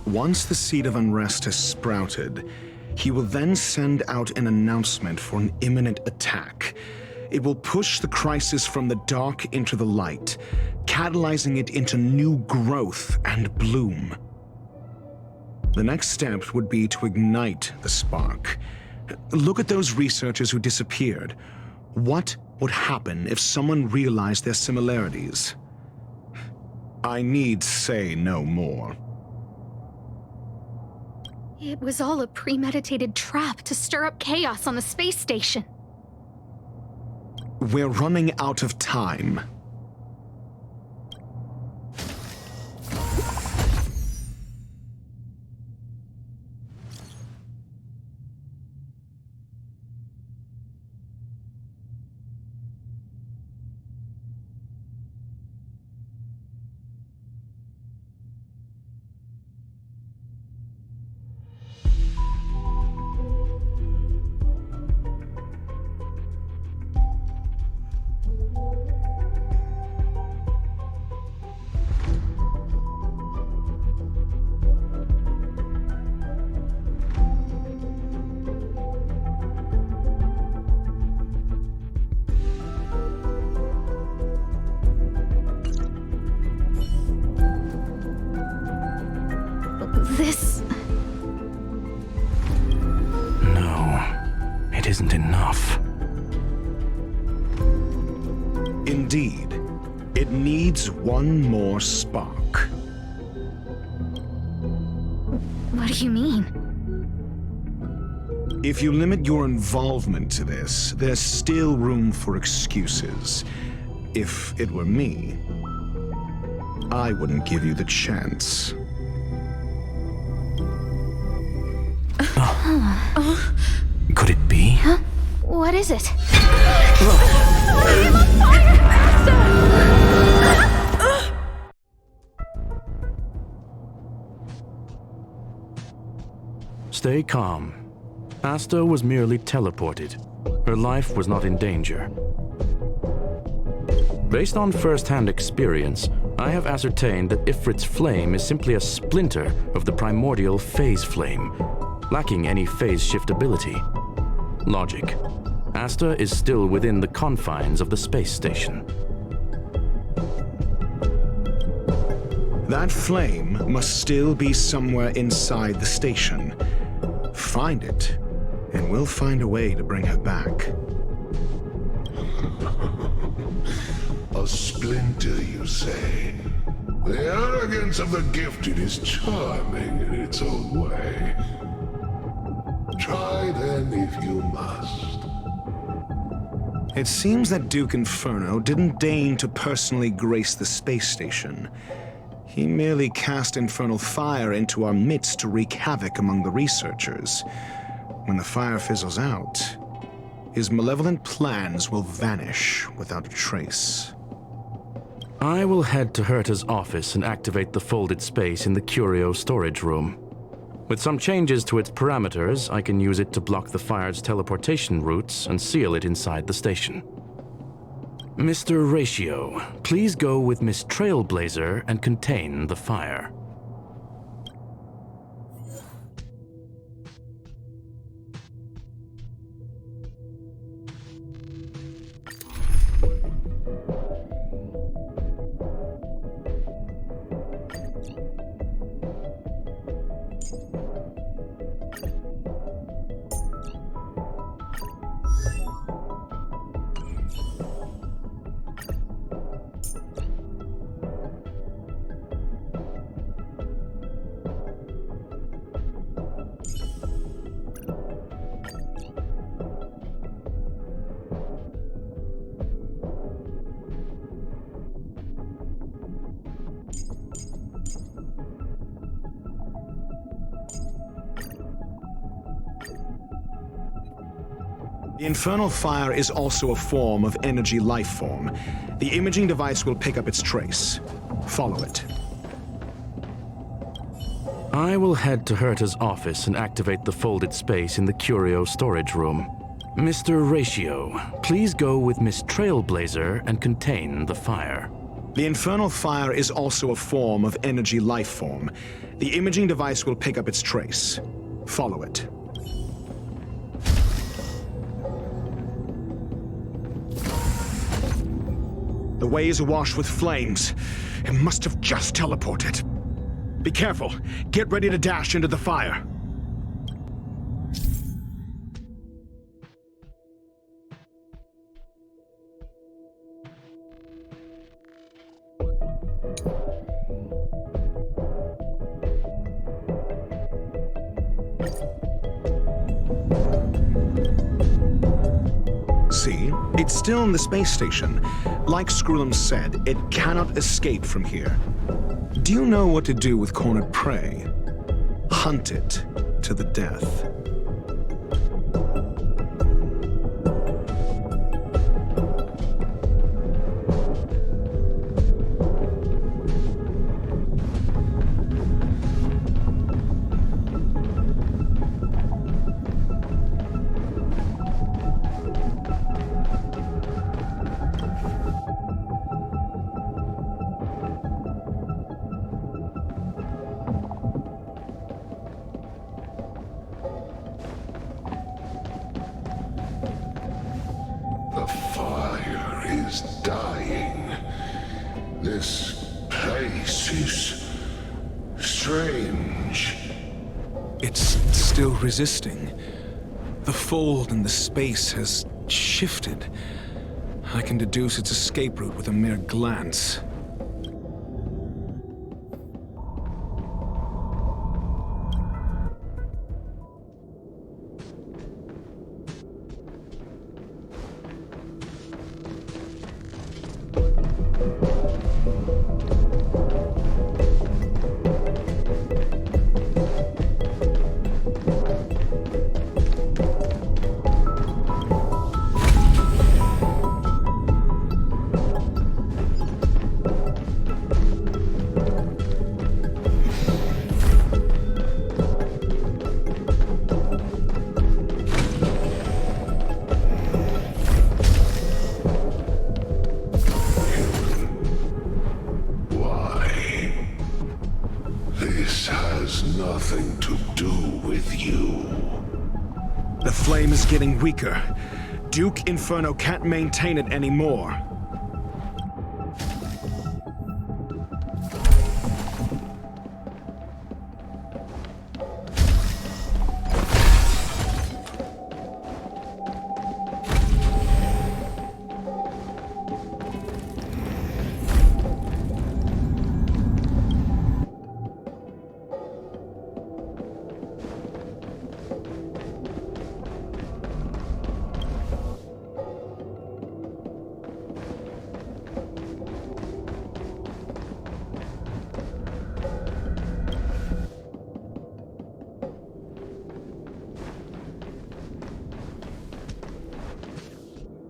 Once the seed of unrest has sprouted, he will then send out an announcement for an imminent attack. It will push the crisis from the dark into the light, catalyzing it into new growth and bloom. The next step would be to ignite the spark. Look at those researchers who disappeared. What would happen if someone realized their similarities? I need say no more.
It was all a premeditated trap to stir up chaos on the space station.
We're running out of time.
Isn't enough.
Indeed, it needs one more spark.
What do you mean?
If you limit your involvement to this, there's still room for excuses. If it were me, I wouldn't give you the chance.
Could it be?
Huh? What is it?
Stay calm. Asta was merely teleported. Her life was not in danger. Based on first-hand experience, I have ascertained that Ifrit's flame is simply a splinter of the primordial phase flame, lacking any phase shiftability. Logic. Asta is still within the confines of the space station.
That flame must still be somewhere inside the station. Find it, and we'll find a way to bring her back.
A splinter, you say? The arrogance of the gifted is charming in its own way. Try then if you must.
It seems that Duke Inferno didn't deign to personally grace the space station. He merely cast infernal fire into our midst to wreak havoc among the researchers. When the fire fizzles out, his malevolent plans will vanish without a trace.
I will head to Herta's office and activate the folded space in the curio storage room. With some changes to its parameters, I can use it to block the fire's teleportation routes and seal it inside the station. Mr. Ratio, please go with Miss Trailblazer and contain the fire.
The infernal fire is also a form of energy life form. The imaging device will pick up its trace. Follow it.
I will head to Herta's office and activate the folded space in the curio storage room. Mr. Ratio, please go with Miss Trailblazer and contain the fire.
The infernal fire is also a form of energy life form. The imaging device will pick up its trace. Follow it. The way is awash with flames. It must have just teleported. Be careful. Get ready to dash into the fire. See? It's still in the space station. Like Skrullum said, it cannot escape from here. Do you know what to do with cornered prey? Hunt it to the death.
The fire is dying. This place is strange.
It's still resisting. The fold in the space has shifted. I can deduce its escape route with a mere glance.
This has nothing to do with you.
The flame is getting weaker. Duke Inferno can't maintain it anymore.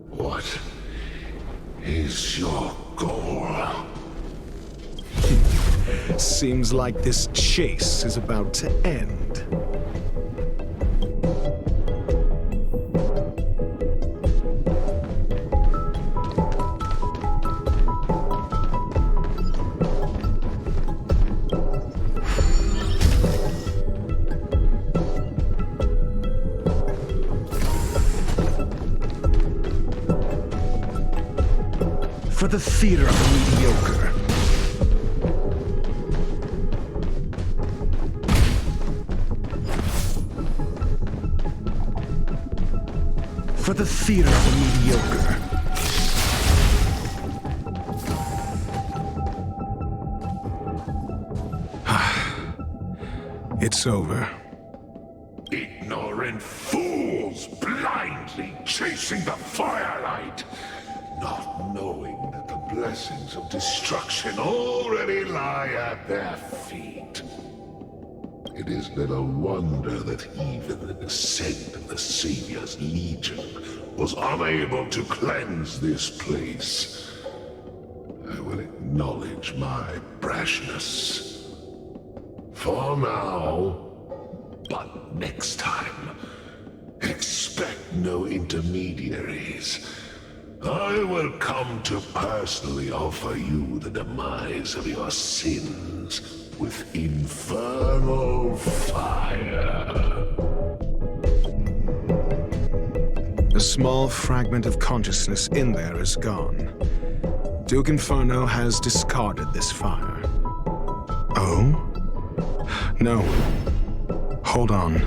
What is your goal?
Seems like this chase is about to end. the theater of the mediocre. For the theater of the mediocre. It's over.
Ignorant fools blindly chasing the firelight, not knowing that the blessings of destruction already lie at their feet. It is little wonder that even the descent of the Savior's Legion was unable to cleanse this place. I will acknowledge my brashness. For now, but next time, expect no intermediaries. I will come to personally offer you the demise of your sins with infernal fire.
A small fragment of consciousness in there is gone. Duke Inferno has discarded this fire. Oh? No. Hold on.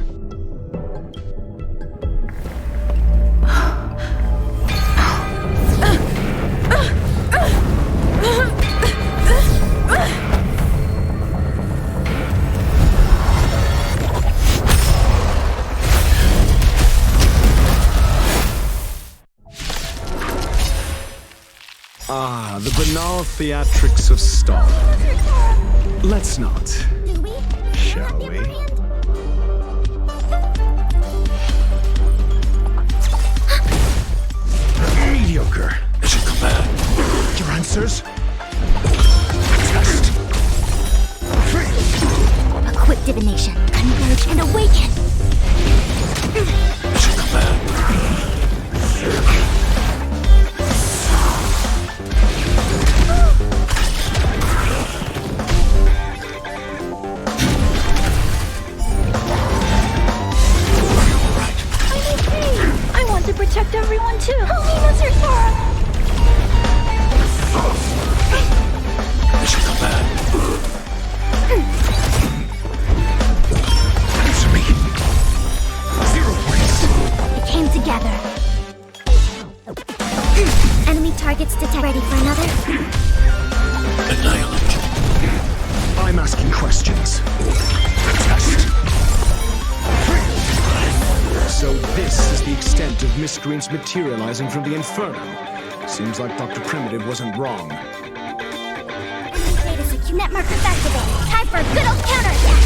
Ah, the banal theatrics of stalling. Let's not. Shall we? Mediocre.
Mission command.
Your answers? Test.
A quick divination. Converge and awaken.
Mission command.
To protect everyone too. Helena's your Sora.
Mission command.
Answer me. 0 points.
It came together. Enemy targets detected. Ready for another?
Annihilate.
I'm asking questions. Test. So this is the extent of miscreants materializing from the Inferno. Seems like Dr. Primitive wasn't wrong.
Data secure. Net markers activated. Time for a good old counterattack.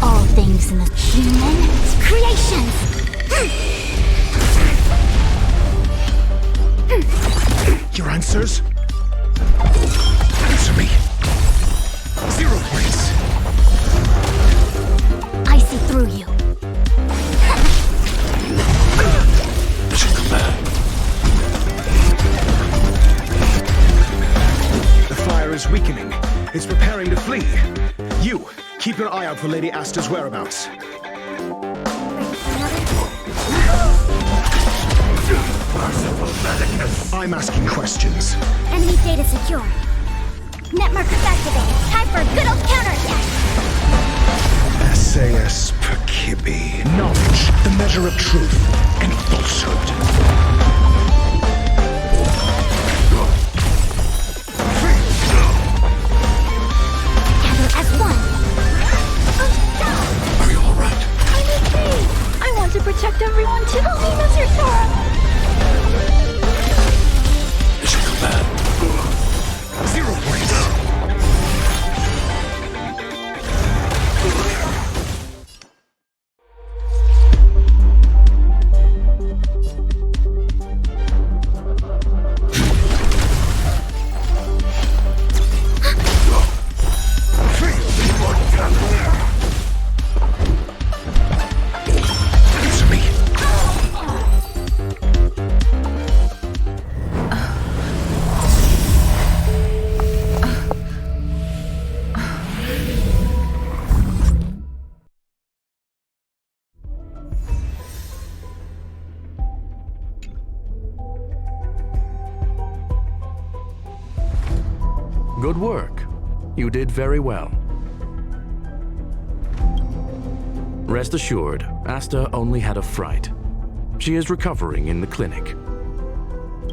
All things in the human creations.
Your answers? Answer me. 0 points.
I see through you.
Mission command.
The fire is weakening. It's preparing to flee. You, keep your eye out for Lady Asta's whereabouts. I'm asking questions.
Enemy data secure. Net markers activated. Time for a good old counterattack.
SAS Perkibi. Knowledge, the measure of truth and falsehood.
Together as one.
Are you alright?
I'm okay. I want to protect everyone too. Helena's your Sora.
Mission command.
0 points.
Good work. You did very well. Rest assured, Asta only had a fright. She is recovering in the clinic.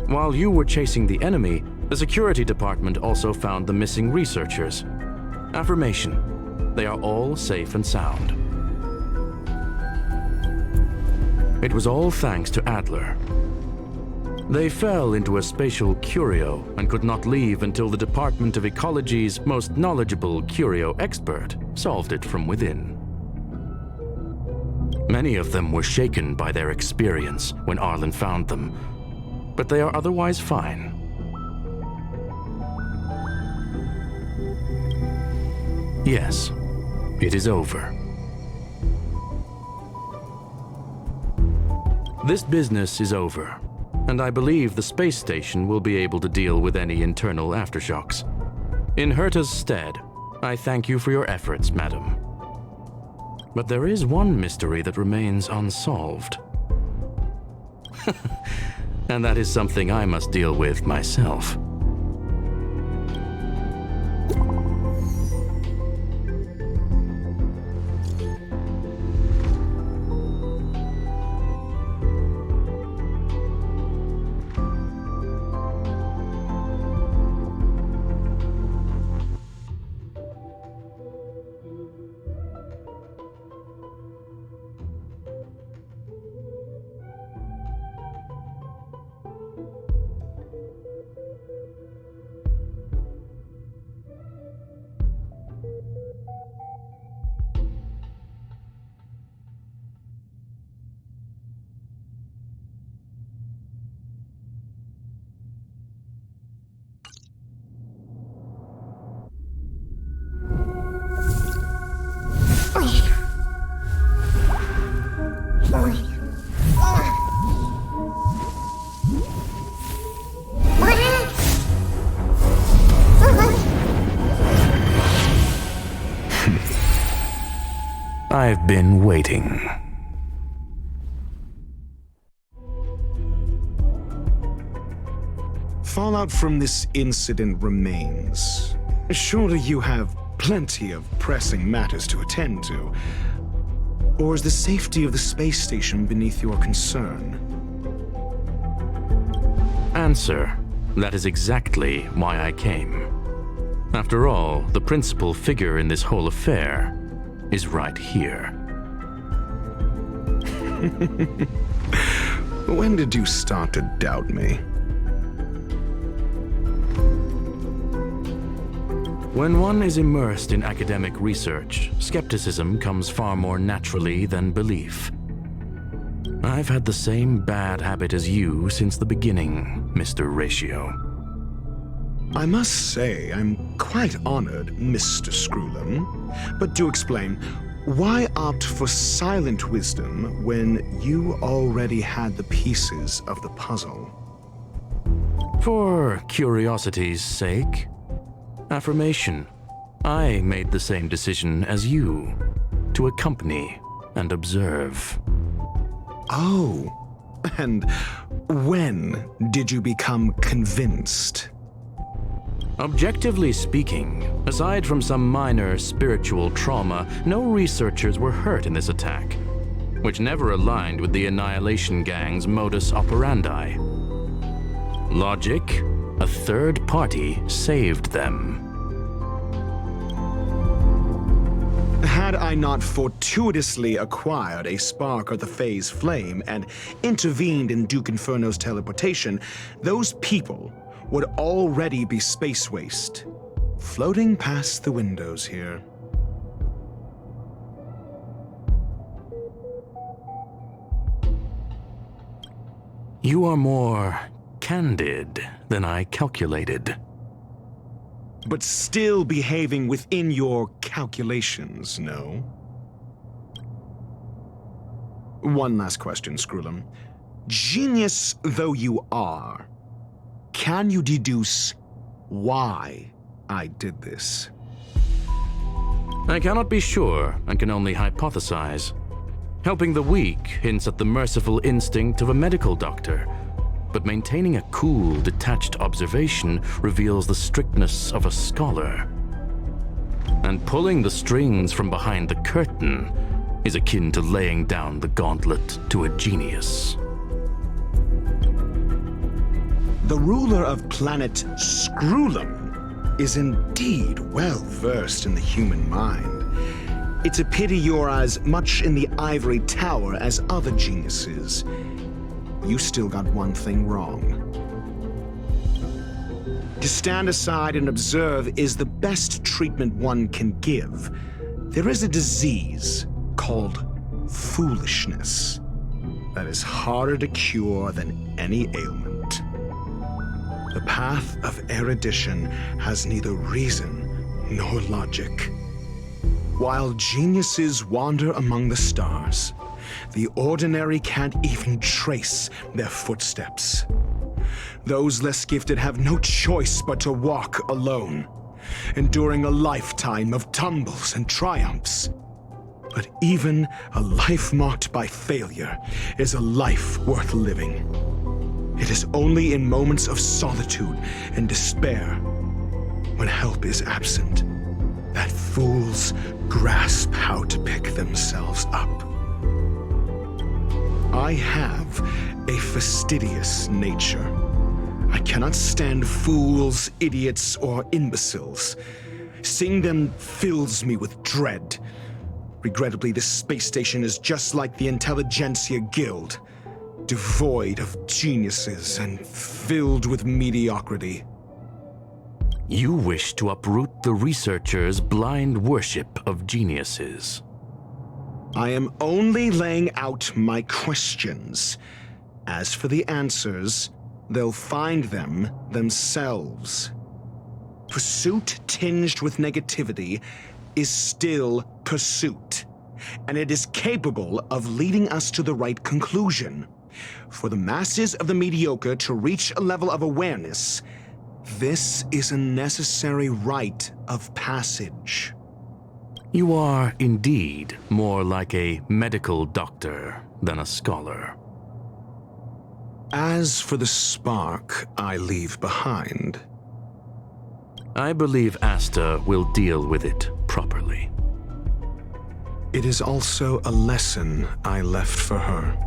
While you were chasing the enemy, the security department also found the missing researchers. Affirmation: they are all safe and sound. It was all thanks to Adler. They fell into a spatial curio and could not leave until the Department of Ecology's most knowledgeable curio expert solved it from within. Many of them were shaken by their experience when Arlen found them, but they are otherwise fine. Yes, it is over. This business is over, and I believe the space station will be able to deal with any internal aftershocks. In Herta's stead, I thank you for your efforts, madam. But there is one mystery that remains unsolved. And that is something I must deal with myself. I've been waiting.
Fallout from this incident remains. Surely you have plenty of pressing matters to attend to. Or is the safety of the space station beneath your concern?
Answer: that is exactly why I came. After all, the principal figure in this whole affair is right here.
When did you start to doubt me?
When one is immersed in academic research, skepticism comes far more naturally than belief. I've had the same bad habit as you since the beginning, Mr. Ratio.
I must say, I'm quite honored, Mr. Screwlum. But do explain, why opt for silent wisdom when you already had the pieces of the puzzle?
For curiosity's sake. Affirmation: I made the same decision as you, to accompany and observe.
Oh, and when did you become convinced?
Objectively speaking, aside from some minor spiritual trauma, no researchers were hurt in this attack, which never aligned with the Annihilation Gang's modus operandi. Logic: a third party saved them.
Had I not fortuitously acquired a spark of the phase flame and intervened in Duke Inferno's teleportation, those people would already be space waste, floating past the windows here.
You are more candid than I calculated.
But still behaving within your calculations, no? One last question, Screwlum. Genius though you are, can you deduce why I did this?
I cannot be sure and can only hypothesize. Helping the weak hints at the merciful instinct of a medical doctor, but maintaining a cool, detached observation reveals the strictness of a scholar. And pulling the strings from behind the curtain is akin to laying down the gauntlet to a genius.
The ruler of planet Screwlum is indeed well versed in the human mind. It's a pity you're as much in the ivory tower as other geniuses. You still got one thing wrong. To stand aside and observe is the best treatment one can give. There is a disease called foolishness that is harder to cure than any ailment. The path of erudition has neither reason nor logic. While geniuses wander among the stars, the ordinary can't even trace their footsteps. Those less gifted have no choice but to walk alone, enduring a lifetime of tumbles and triumphs. But even a life marked by failure is a life worth living. It is only in moments of solitude and despair, when help is absent, that fools grasp how to pick themselves up. I have a fastidious nature. I cannot stand fools, idiots, or imbeciles. Seeing them fills me with dread. Regrettably, this space station is just like the Intelligentsia Guild, devoid of geniuses and filled with mediocrity.
You wish to uproot the researchers' blind worship of geniuses.
I am only laying out my questions. As for the answers, they'll find them themselves. Pursuit tinged with negativity is still pursuit, and it is capable of leading us to the right conclusion. For the masses of the mediocre to reach a level of awareness, this is a necessary rite of passage.
You are indeed more like a medical doctor than a scholar.
As for the spark I leave behind,
I believe Asta will deal with it properly.
It is also a lesson I left for her.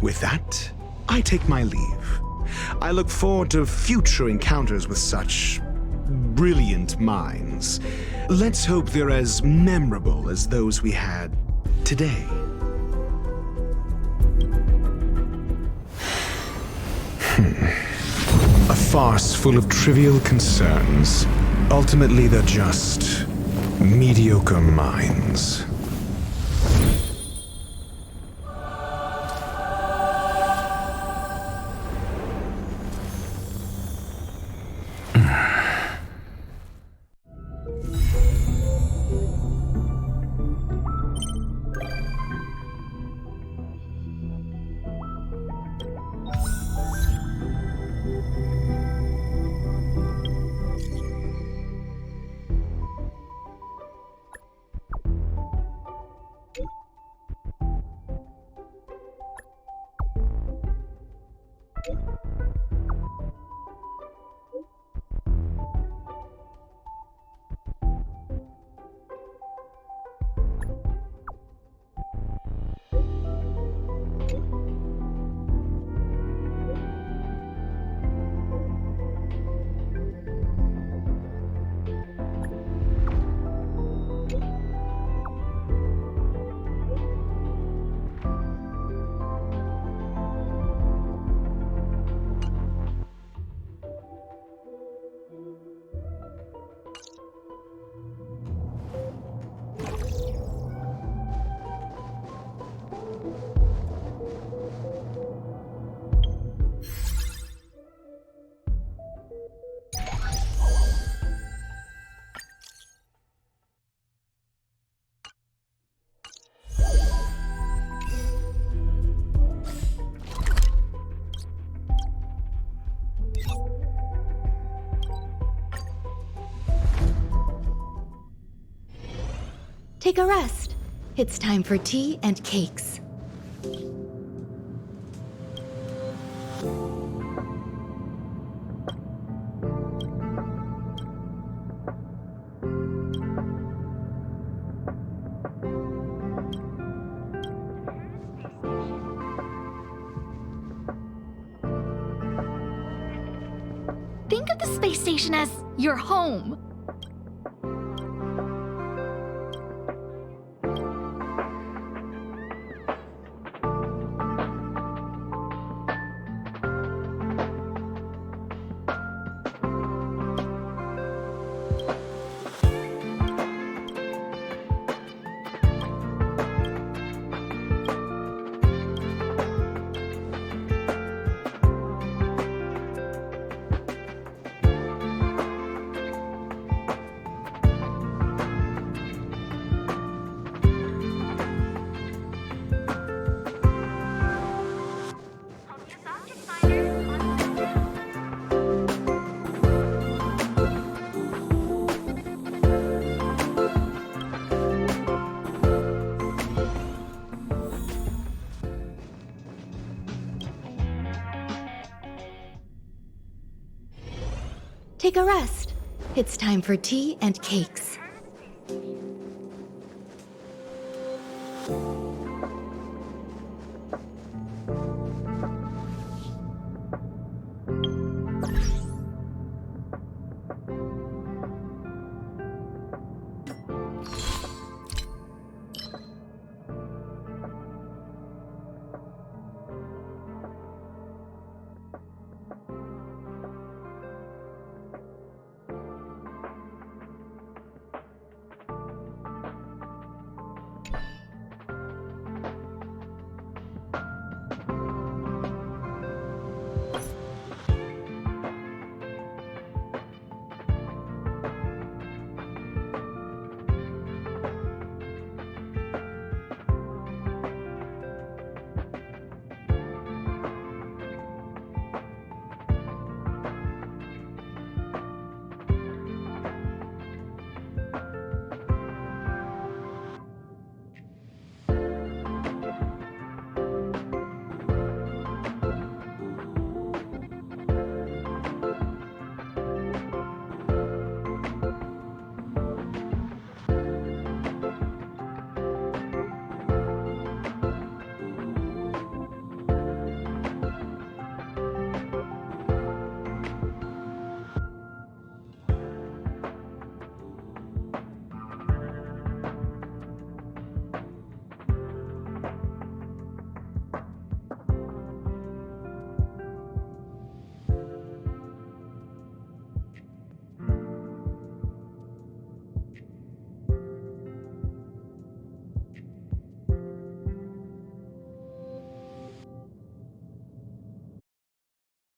With that, I take my leave. I look forward to future encounters with such brilliant minds. Let's hope they're as memorable as those we had today. A farce full of trivial concerns. Ultimately, they're just mediocre minds.
Take a rest. It's time for tea and cakes.
space station as your home.
Take a rest. It's time for tea and cakes.